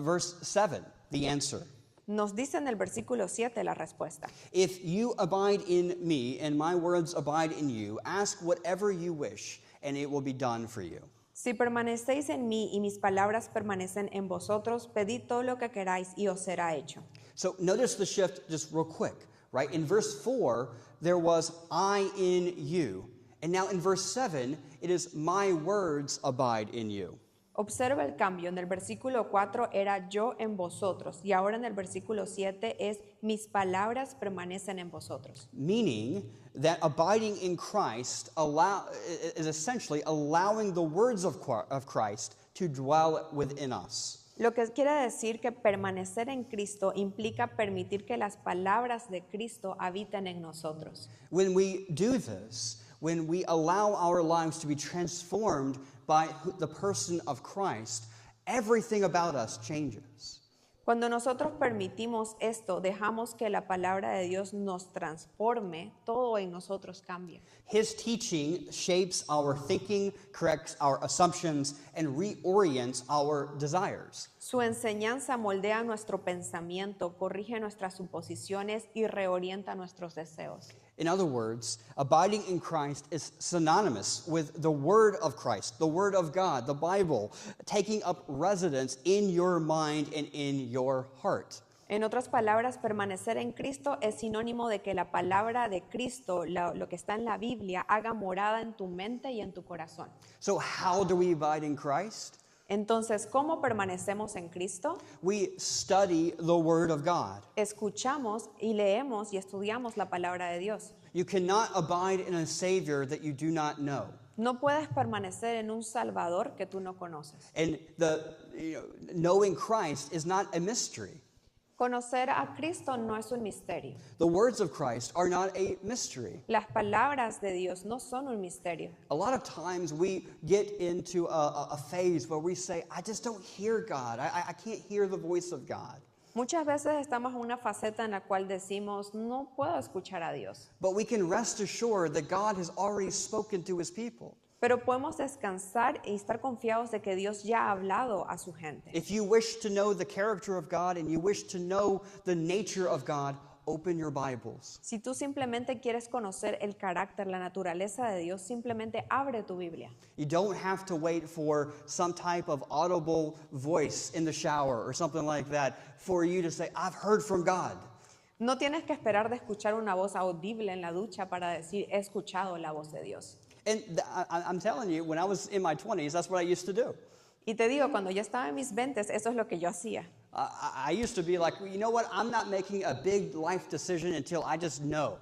verse 7 the answer. Nos dice en el versículo 7 la respuesta. If you abide in me and my words abide in you, ask whatever you wish and it will be done for you. Si permanecéis en mí y mis palabras permanecen en vosotros, pedid todo lo que queráis y os será hecho. So notice the shift just real quick, right? In verse 4, there was I in you. And now in verse 7, it is my words abide in you. Observa el cambio. En el versículo 4 era yo en vosotros y ahora en el versículo 7 es mis palabras permanecen en vosotros. Meaning that abiding in Christ is essentially allowing the words of Christ to dwell within us. Lo que quiere decir que permanecer en Cristo implica permitir que las palabras de Cristo habiten en nosotros. When we do this, when we allow our lives to be transformed by the person of Christ, everything about us changes. Cuando nosotros permitimos esto, dejamos que la palabra de Dios nos transforme, todo en nosotros cambia. His teaching shapes our thinking, corrects our assumptions, and reorients our desires. Su enseñanza moldea nuestro pensamiento, corrige nuestras suposiciones y reorienta nuestros deseos. In other words, abiding in Christ is synonymous with the Word of Christ, the Word of God, the Bible, taking up residence in your mind and in your heart. En otras palabras, permanecer en Cristo es sinónimo de que la palabra de Cristo, lo que está en la Biblia, haga morada en tu mente y en tu corazón. So how do we abide in Christ? Entonces, ¿cómo permanecemos en Cristo? We study the Word of God. Escuchamos y leemos y estudiamos la palabra de Dios. You cannot abide in a Savior that you do not know. No puedes permanecer en un Salvador que tú no conoces. And knowing Christ is not a mystery. Conocer a Cristo no es un misterio. The words of Christ are not a mystery. Las palabras de Dios no son un misterio. A lot of times we get into a phase where we say, I just don't hear God. I can't hear the voice of God. Muchas veces estamos en una faceta en la cual decimos, no puedo escuchar a Dios. But we can rest assured that God has already spoken to his people. Pero podemos descansar y estar confiados de que Dios ya ha hablado a su gente. If you wish to know the character of God and you wish to know the nature of God, open your Bibles. Si tú simplemente quieres conocer el carácter, la naturaleza de Dios, simplemente abre tu Biblia. You don't have to wait for some type of audible voice in the shower or something like that for you to say, I've heard from God. No tienes que esperar de escuchar una voz audible en la ducha para decir, he escuchado la voz de Dios. And I'm telling you, when I was in my 20s, that's what I used to do. Y te digo, cuando yo estaba en mis 20s, eso es lo que yo hacía. I used to be like, you know what, I'm not making a big life decision until I just know,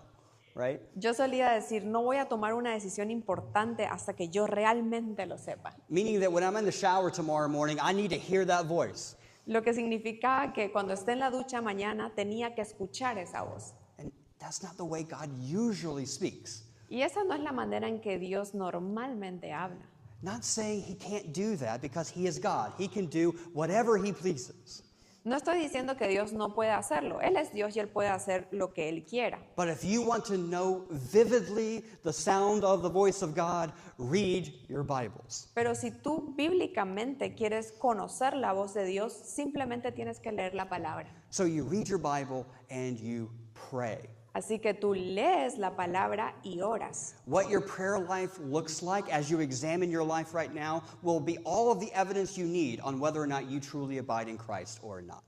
right? Yo solía decir, no voy a tomar una decisión importante hasta que yo realmente lo sepa. Meaning that when I'm in the shower tomorrow morning, I need to hear that voice. Lo que significaba que cuando esté en la ducha mañana tenía que escuchar esa voz. And that's not the way God usually speaks. Y esa no es la manera en que Dios normalmente habla. Not saying he can't do that because he is God. He can do whatever he pleases. No estoy diciendo que Dios no puede hacerlo. Él es Dios y Él puede hacer lo que Él quiera. But if you want to know vividly the sound of the voice of God, read your Bibles. Pero si tú bíblicamente quieres conocer la voz de Dios, simplemente tienes que leer la palabra. So you read your Bible and you pray. Así que tú lees la palabra y oras. What your prayer life looks like as you examine your life right now will be all of the evidence you need on whether or not you truly abide in Christ or not.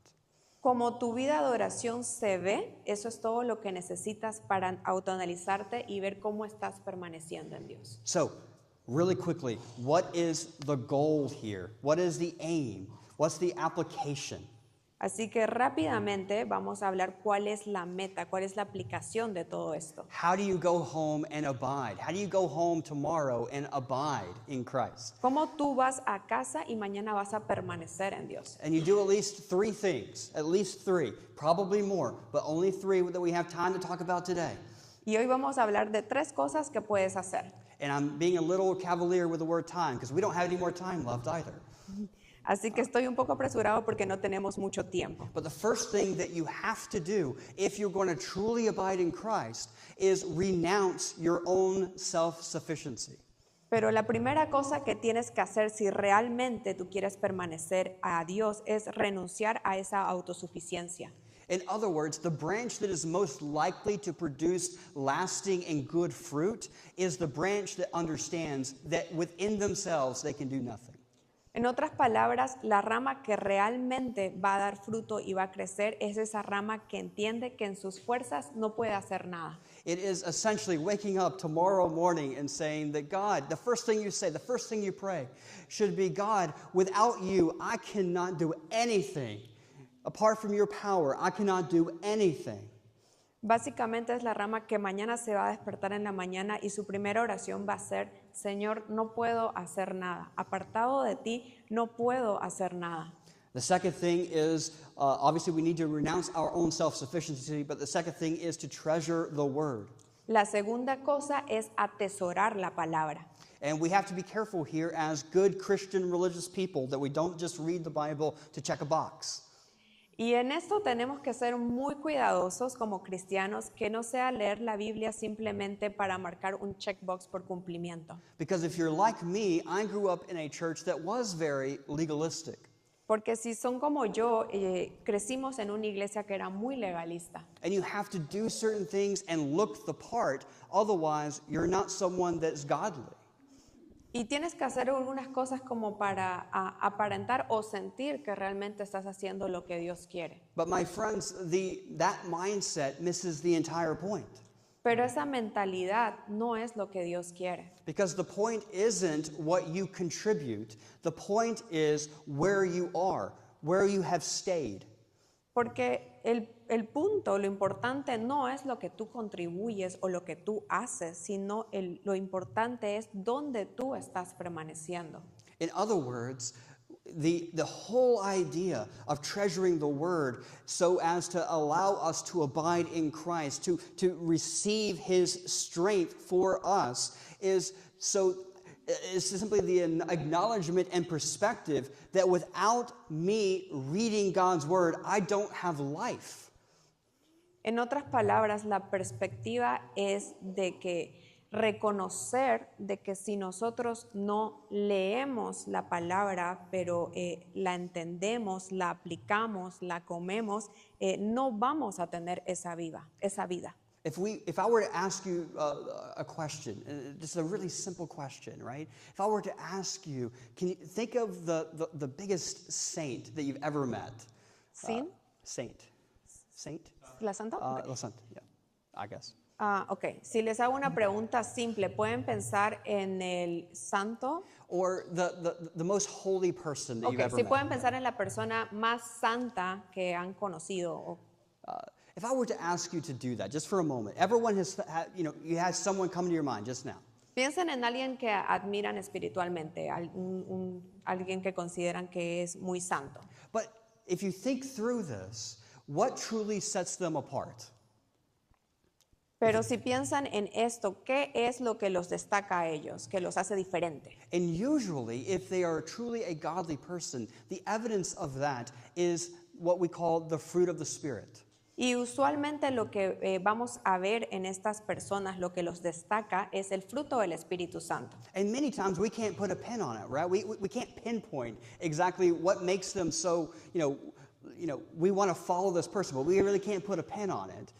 Como tu vida de oración se ve, eso es todo lo que necesitas para autoanalizarte y ver cómo estás permaneciendo en Dios. So, really quickly, what is the goal here? What is the aim? What's the application? Así que rápidamente vamos a hablar cuál es la meta, cuál es la aplicación de todo esto. How do you go home and abide? How do you go home tomorrow and abide in Christ? ¿Cómo tú vas a casa y mañana vas a permanecer en Dios? And you do at least three things, probably more, but only three that we have time to talk about today. Y hoy vamos a hablar de 3 cosas que puedes hacer. And I'm being a little cavalier with the word time because we don't have any more time left either. Así que estoy un poco apresurado porque no tenemos mucho tiempo. But the first thing that you have to do if you're going to truly abide in Christ is renounce your own self-sufficiency. Pero la primera cosa que tienes que hacer si realmente tú quieres permanecer a Dios es renunciar a esa autosuficiencia. In other words, the branch that is most likely to produce lasting and good fruit is the branch that understands that within themselves they can do nothing. En otras palabras, la rama que realmente va a dar fruto y va a crecer es esa rama que entiende que en sus fuerzas no puede hacer nada. It is essentially waking up tomorrow morning and saying that God, the first thing you say, the first thing you pray should be, God, without you, I cannot do anything. Apart from your power, I cannot do anything. Básicamente es la rama que mañana se va a despertar en la mañana y su primera oración va a ser, Señor, no puedo hacer nada. Apartado de ti, no puedo hacer nada. The second thing is, obviously we need to renounce our own self-sufficiency, but the second thing is to treasure the word. La segunda cosa es atesorar la palabra. And we have to be careful here as good Christian religious people that we don't just read the Bible to check a box. Y en esto tenemos que ser muy cuidadosos como cristianos, que no sea leer la Biblia simplemente para marcar un checkbox por cumplimiento. Because if you're like me, I grew up in a church that was very legalistic. Porque si son como yo, crecimos en una iglesia que era muy legalista. And you have to do certain things and look the part, otherwise you're not someone that's godly. Y tienes que hacer algunas cosas como para aparentar o sentir que realmente estás haciendo lo que Dios quiere. But my friends, that mindset misses the entire point. Pero esa mentalidad no es lo que Dios quiere. Because the point isn't what you contribute. The point is where you are, where you have stayed. Porque el punto, lo importante no es lo que tú contribuyes o lo que tú haces, sino lo importante es dónde tú estás permaneciendo. In other words, the whole idea of treasuring the word so as to allow us to abide in Christ, to receive his strength for us, is simply the acknowledgement and perspective that without me reading God's word, I don't have life. En otras palabras, la perspectiva es de que reconocer de que si nosotros no leemos la palabra, pero la entendemos, la aplicamos, la comemos, no vamos a tener esa vida. If I were to ask you a question, just a really simple question, right? If I were to ask you, can you think of the biggest saint that you've ever met? ¿Sin? Saint. ¿La Santa? La Santa, yeah, I guess. Ok, si les hago una pregunta simple, ¿pueden pensar en el santo? Or the most holy person that you've Ok, ever si met. pueden pensar en la persona más santa que han conocido. If I were to ask you to do that, just for a moment, everyone has, you had someone come to your mind just now. Piensen en alguien que admiran espiritualmente, alguien que consideran que es muy santo. But if you think through this, what truly sets them apart? Pero si piensan en esto, ¿qué es lo que los destaca a ellos, que los hace diferente? And usually, if they are truly a godly person, the evidence of that is what we call the fruit of the Spirit. Y usualmente lo que vamos a ver en estas personas, lo que los destaca, es el fruto del Espíritu Santo. And many times we can't put a pin on it, right? We can't pinpoint exactly what makes them so, we want to follow this person, but we really can't put a pin on it.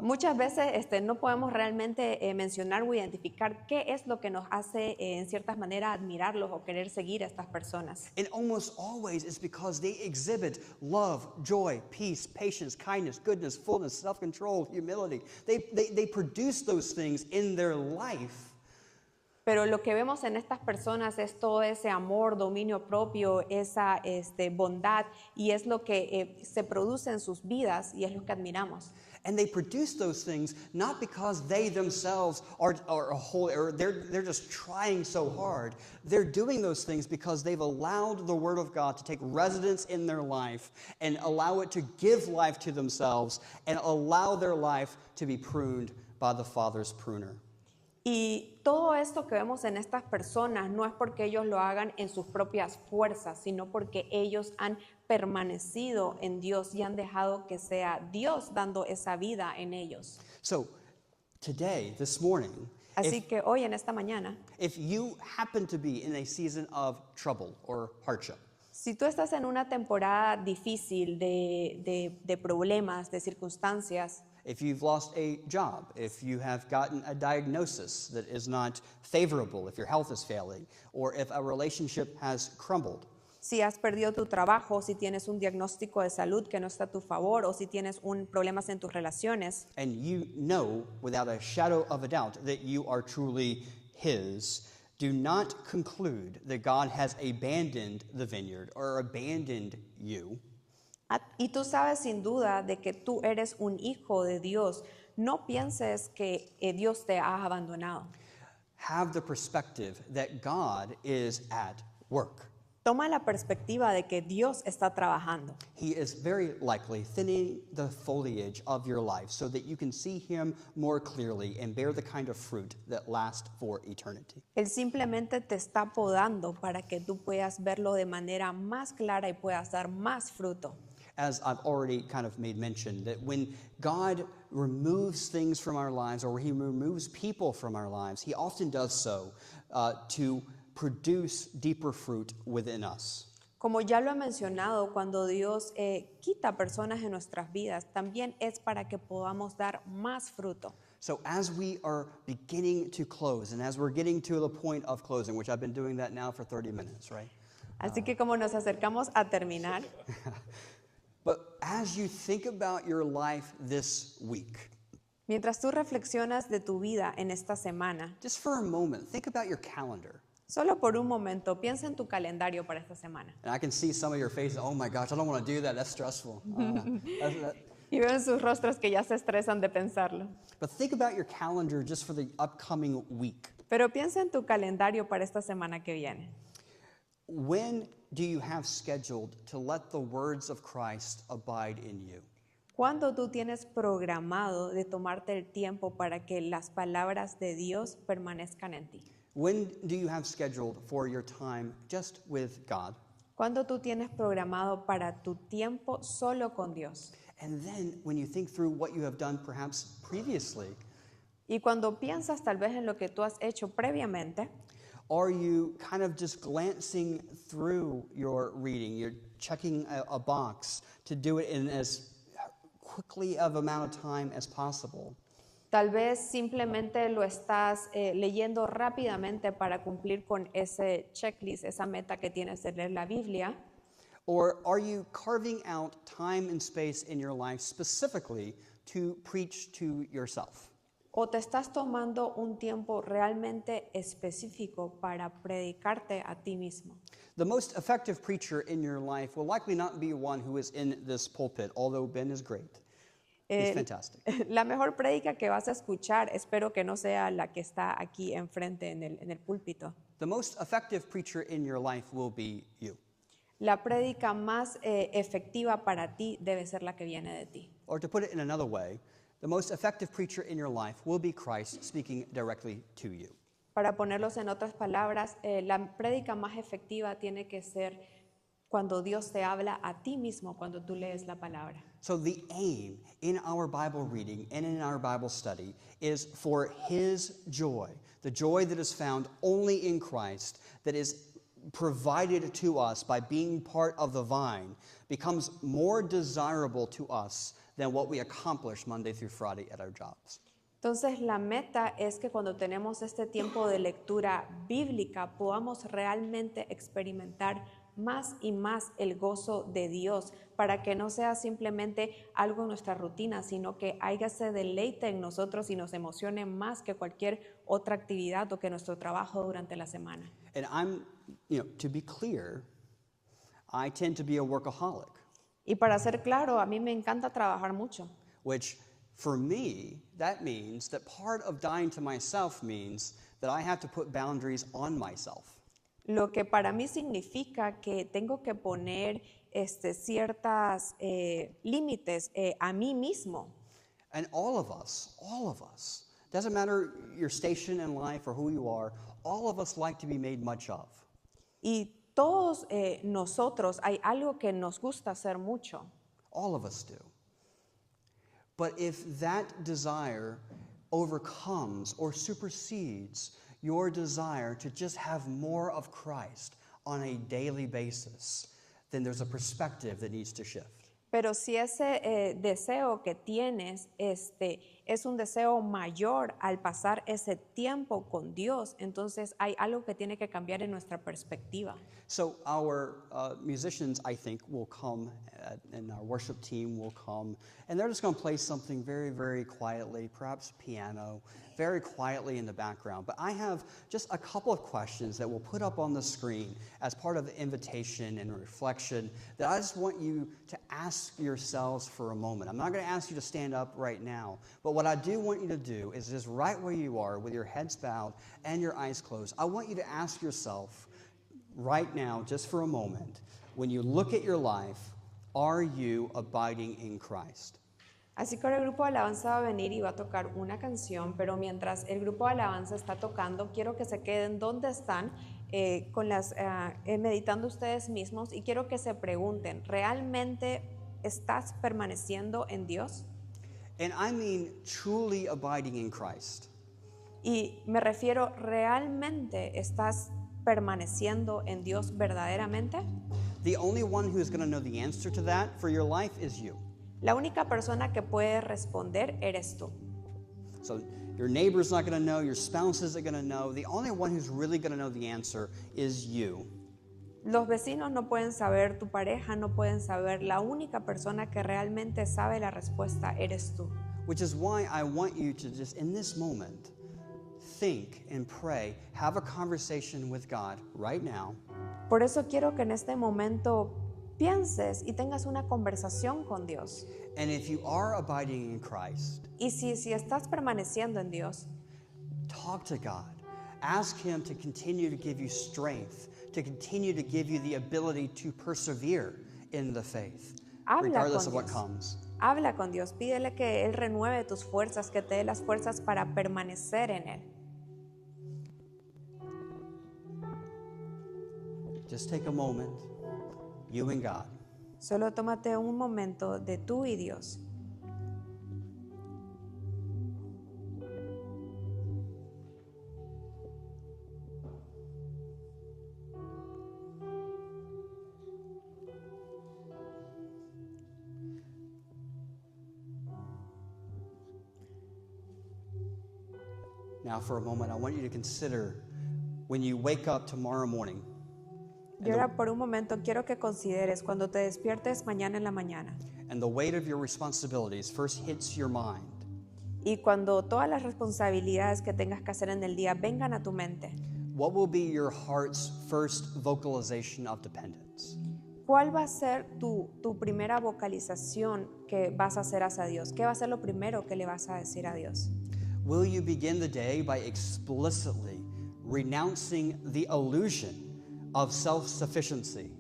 Muchas veces no podemos realmente mencionar o identificar qué es lo que nos hace en ciertas maneras admirarlos o querer seguir a estas personas. And almost always it's because they exhibit love, joy, peace, patience, kindness, goodness, fullness, self-control, humility. They produce those things in their life. Pero lo que vemos en estas personas es todo ese amor, dominio propio, esa bondad, y es lo que se produce en sus vidas y es lo que admiramos. And they produce those things not because they themselves are holy or they're just trying so hard. They're doing those things because they've allowed the Word of God to take residence in their life and allow it to give life to themselves and allow their life to be pruned by the Father's pruner. Y todo esto que vemos en estas personas no es porque ellos lo hagan en sus propias fuerzas, sino porque ellos han permanecido en Dios y han dejado que sea Dios dando esa vida en ellos. So, today, this morning, Así que hoy en esta mañana, if you happen to be in a season of trouble or hardship, Si tú estás en una temporada difícil de problemas, de circunstancias, if you've lost a job, if you have gotten a diagnosis that is not favorable, if your health is failing, or if a relationship has crumbled, si has perdido tu trabajo, si tienes un diagnóstico de salud que no está a tu favor o si tienes problemas en tus relaciones, and you know without a shadow of a doubt that you are truly His, do not conclude that God has abandoned the vineyard or abandoned you. y tú sabes sin duda de que tú eres un hijo de Dios, no pienses que Dios te ha abandonado. Have the perspective that God is at work. Toma la perspectiva de que Dios está trabajando. He is very likely thinning the foliage of your life so that you can see Him more clearly and bear the kind of fruit that lasts for eternity. Él simplemente te está podando para que tú puedas verlo de manera más clara y puedas dar más fruto. As I've already kind of made mention, that when God removes things from our lives or He removes people from our lives, He often does so to produce deeper fruit within us. Como ya lo he mencionado, cuando Dios quita personas en nuestras vidas, también es para que podamos dar más fruto. So as we are beginning to close, and as we're getting to the point of closing, which I've been doing that now for 30 minutes, right? Así que como nos acercamos a terminar, But as you think about your life this week, mientras tú reflexionas de tu vida en esta semana, just for a moment, think about your calendar. solo por un momento, piensa en tu calendario para esta semana. And I can see some of your faces, oh my gosh, I don't want to do that, that's stressful. Y veo en sus rostros que ya se estresan de pensarlo. But think about your calendar just for the upcoming week. Pero piensa en tu calendario para esta semana que viene. When do you have scheduled to let the words of Christ abide in you? ¿Cuándo tú tienes programado de tomarte el tiempo para que las palabras de Dios permanezcan en ti? When do you have scheduled for your time just with God? ¿Cuándo tú tienes programado para tu tiempo solo con Dios? And then when you think through what you have done perhaps previously, Y cuando piensas tal vez en lo que tú has hecho previamente, are you kind of just glancing through your reading? You're checking a box to do it in as quickly of amount of time as possible. tal vez simplemente lo estás leyendo rápidamente para cumplir con ese checklist, esa meta que tienes de leer la Biblia. Or are you carving out time and space in your life specifically to preach to yourself? O te estás tomando un tiempo realmente específico para predicarte a ti mismo. The most effective preacher in your life will likely not be one who is in this pulpit, although Ben is great. He's fantastic. La mejor prédica que vas a escuchar, espero que no sea la que está aquí enfrente en el púlpito. The most effective preacher in your life will be you. La prédica más efectiva para ti debe ser la que viene de ti. Or to put it in another way, the most effective preacher in your life will be Christ speaking directly to you. Para ponerlos en otras palabras, la prédica más efectiva tiene que ser cuando Dios te habla a ti mismo, cuando tú lees la palabra. So the aim in our Bible reading and in our Bible study is for His joy, the joy that is found only in Christ, that is provided to us by being part of the vine, becomes more desirable to us than what we accomplish Monday through Friday at our jobs. Entonces la meta es que cuando tenemos este tiempo de lectura bíblica podamos realmente experimentar más y más el gozo de Dios, para que no sea simplemente algo en nuestra rutina, sino que haya ese deleite en nosotros y nos emocione más que cualquier otra actividad o que nuestro trabajo durante la semana. And to be clear, I tend to be a workaholic, Y para ser claro, a mí me encanta trabajar mucho. which for me, that means that part of dying to myself means that I have to put boundaries on myself. Lo que para mí significa que tengo que poner ciertas límites a mí mismo. And all of us, doesn't matter your station in life or who you are, all of us like to be made much of. Y todos nosotros hay algo que nos gusta hacer mucho. All of us do. But if that desire overcomes or supersedes your desire to just have more of Christ on a daily basis, then there's a perspective that needs to shift. Pero si ese deseo que tienes es un deseo mayor al pasar ese tiempo con Dios, entonces hay algo que tiene que cambiar en nuestra perspectiva. So our musicians, I think, will come, and our worship team will come, and they're just going to play something very, very quietly, perhaps piano, very quietly in the background. But I have just a couple of questions that we'll put up on the screen as part of the invitation and reflection that I just want you to ask yourselves for a moment. I'm not going to ask you to stand up right now, but what I do want you to do is just right where you are with your heads bowed and your eyes closed, I want you to ask yourself right now, just for a moment, when you look at your life, are you abiding in Christ? Así que ahora el grupo de alabanza va a venir y va a tocar una canción, pero mientras el grupo de alabanza está tocando, quiero que se queden donde están, meditando ustedes mismos, y quiero que se pregunten, ¿realmente estás permaneciendo en Dios? And I mean truly abiding in Christ. Y me refiero, ¿realmente estás permaneciendo en Dios verdaderamente? The only one who is going to know the answer to that for your life is you. La única persona que puede responder eres tú. So your neighbor's not going to know, your spouse isn't going to know. The only one who's really going to know the answer is you. Los vecinos no pueden saber, tu pareja no pueden saber, la única persona que realmente sabe la respuesta eres tú. Which is why I want you to just, in this moment, think and pray, have a conversation with God right now. Por eso quiero que en este momento pienses y tengas una conversación con Dios. And if you are abiding in Christ, Y si estás permaneciendo en Dios, talk to God. Ask Him to continue to give you strength, to continue to give you the ability to persevere in the faith, Habla regardless con of what Dios. comes. Habla con Dios, pídele que Él renueve tus fuerzas, que te dé las fuerzas para permanecer en Él. Just take a moment, you and God. Solo tómate un momento de tú y Dios. Now, for a moment, I want you to consider when you wake up tomorrow morning. Y ahora por un momento quiero que consideres cuando te despiertes mañana en la mañana And the weight of your responsibilities first hits your mind. y cuando todas las responsabilidades que tengas que hacer en el día vengan a tu mente. What will be your heart's first vocalization of dependence? ¿Cuál va a ser tu primera vocalización que vas a hacer hacia Dios? ¿Qué va a ser lo primero que le vas a decir a Dios? Will you begin the day by explicitly renouncing the illusion of self-sufficiency?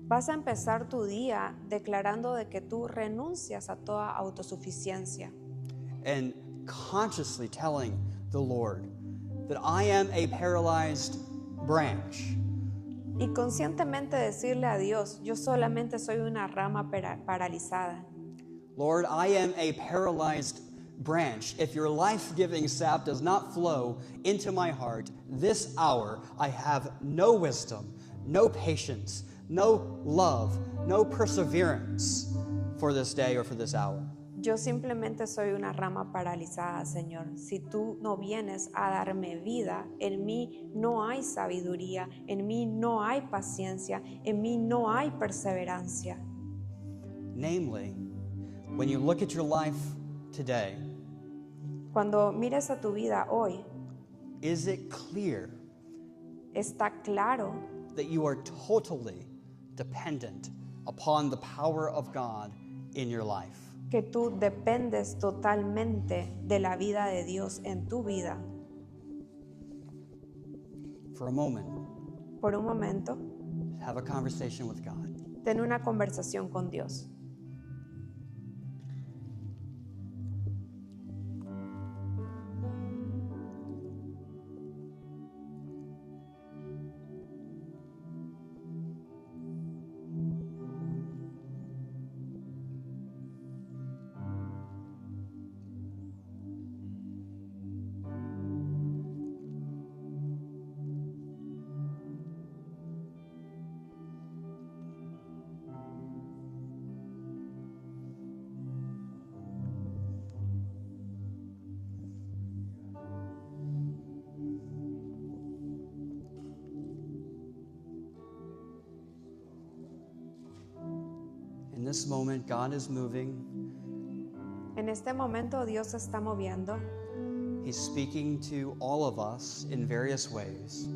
Vas a empezar tu día declarando de que tú renuncias a toda autosuficiencia And consciously telling the Lord that I am a paralyzed branch. y conscientemente decirle a Dios, yo solamente soy una rama paralizada. Lord, I am a paralyzed branch. If your life-giving sap does not flow into my heart this hour, I have no wisdom, no patience, no love, no perseverance for this day or for this hour. Yo simplemente soy una rama paralizada, Señor. Si tú no vienes a darme vida, en mí no hay sabiduría, en mí no hay paciencia, en mí no hay perseverancia. Namely, when you look at your life today, Cuando mires a tu vida hoy, is it clear está claro that you are totally dependent upon the power of God in your life? que tú dependes totalmente de la vida de Dios en tu vida? For a moment, Por un momento, have a conversation with God. ten una conversación con Dios. this moment, God is moving. En este momento Dios se está moviendo. He's speaking to all of us in various ways.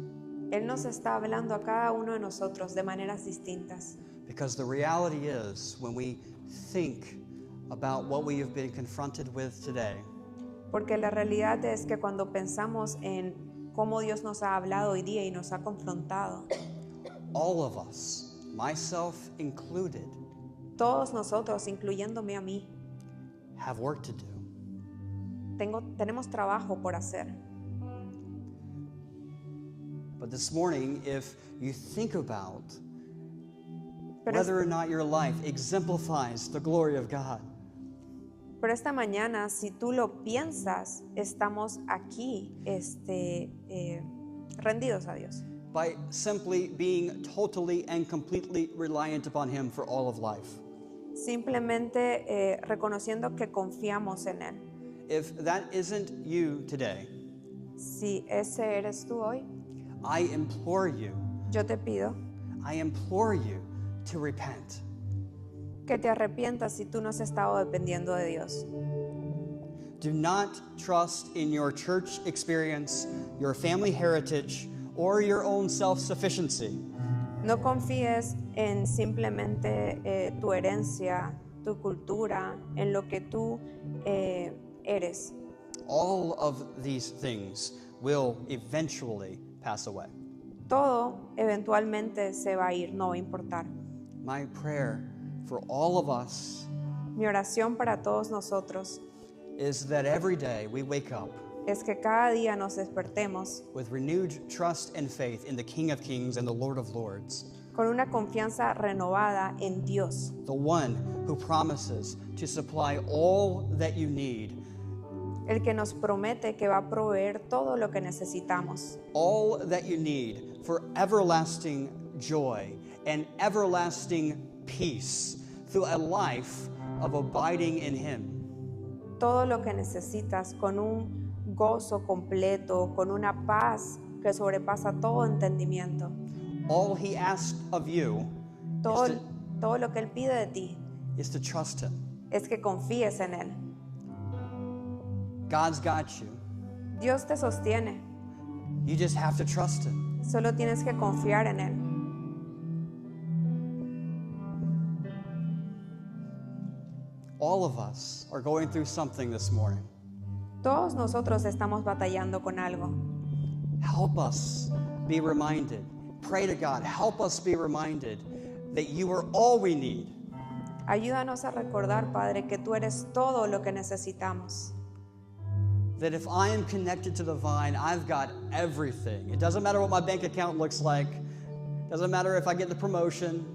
Él nos está hablando a cada uno de nosotros de maneras distintas. Because the reality is, when we think about what we have been confronted with today, Porque la realidad es que cuando pensamos en cómo Dios nos ha hablado hoy día y nos ha confrontado, all of us, myself included, todos nosotros, incluyéndome a mí, have work to do. tenemos trabajo por hacer. But this morning, if you think about Pero, whether or not your life exemplifies the glory of God, pero esta mañana, si tú lo piensas, estamos aquí rendidos a Dios. by simply being totally and completely reliant upon Him for all of life. Simplemente reconociendo que confiamos en Él. If that isn't you today, Si ese eres tú hoy, I implore you to repent. que te arrepientas si tú no has estado dependiendo de Dios. Do not trust in your church experience, your family heritage, or your own self-sufficiency. No confíes en simplemente tu herencia, tu cultura, en lo que tú eres. All of these things will eventually pass away. Todo eventualmente se va a ir, no va a importar. My prayer for all of us Mi oración para todos nosotros is that every day we wake up es que cada día nos despertemos with renewed trust and faith in the King of Kings and the Lord of Lords, con una confianza renovada en Dios, the one who promises to supply all that you need, el que nos promete que va a proveer todo lo que necesitamos, all that you need for everlasting joy and everlasting peace through a life of abiding in Him. todo lo que necesitas con un gozo completo, con una paz que sobrepasa todo entendimiento. All He asks of you Todo lo que Él pide de ti is to trust Him. es que confíes en Él. God's got you. Dios te sostiene, You just have to trust Him. solo tienes que confiar en Él. All of us are going through something this morning. Todos nosotros estamos batallando con algo. Help us be reminded. Pray to God. Help us be reminded that you are all we need. Ayúdanos a recordar, Padre, que tú eres todo lo que necesitamos. That if I am connected to the vine, I've got everything. It doesn't matter what my bank account looks like. It doesn't matter if I get the promotion.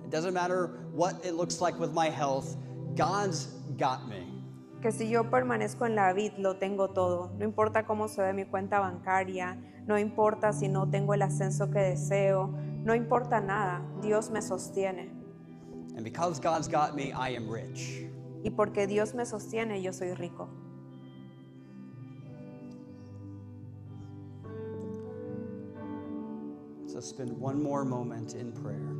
It doesn't matter what it looks like with my health. God's got me. Que si yo permanezco en la vid, lo tengo todo. No importa cómo se ve mi cuenta bancaria, no importa si no tengo el ascenso que deseo, no importa nada, Dios me sostiene. And because God's got me, I am rich. Y porque Dios me sostiene, yo soy rico. So spend one more moment in prayer.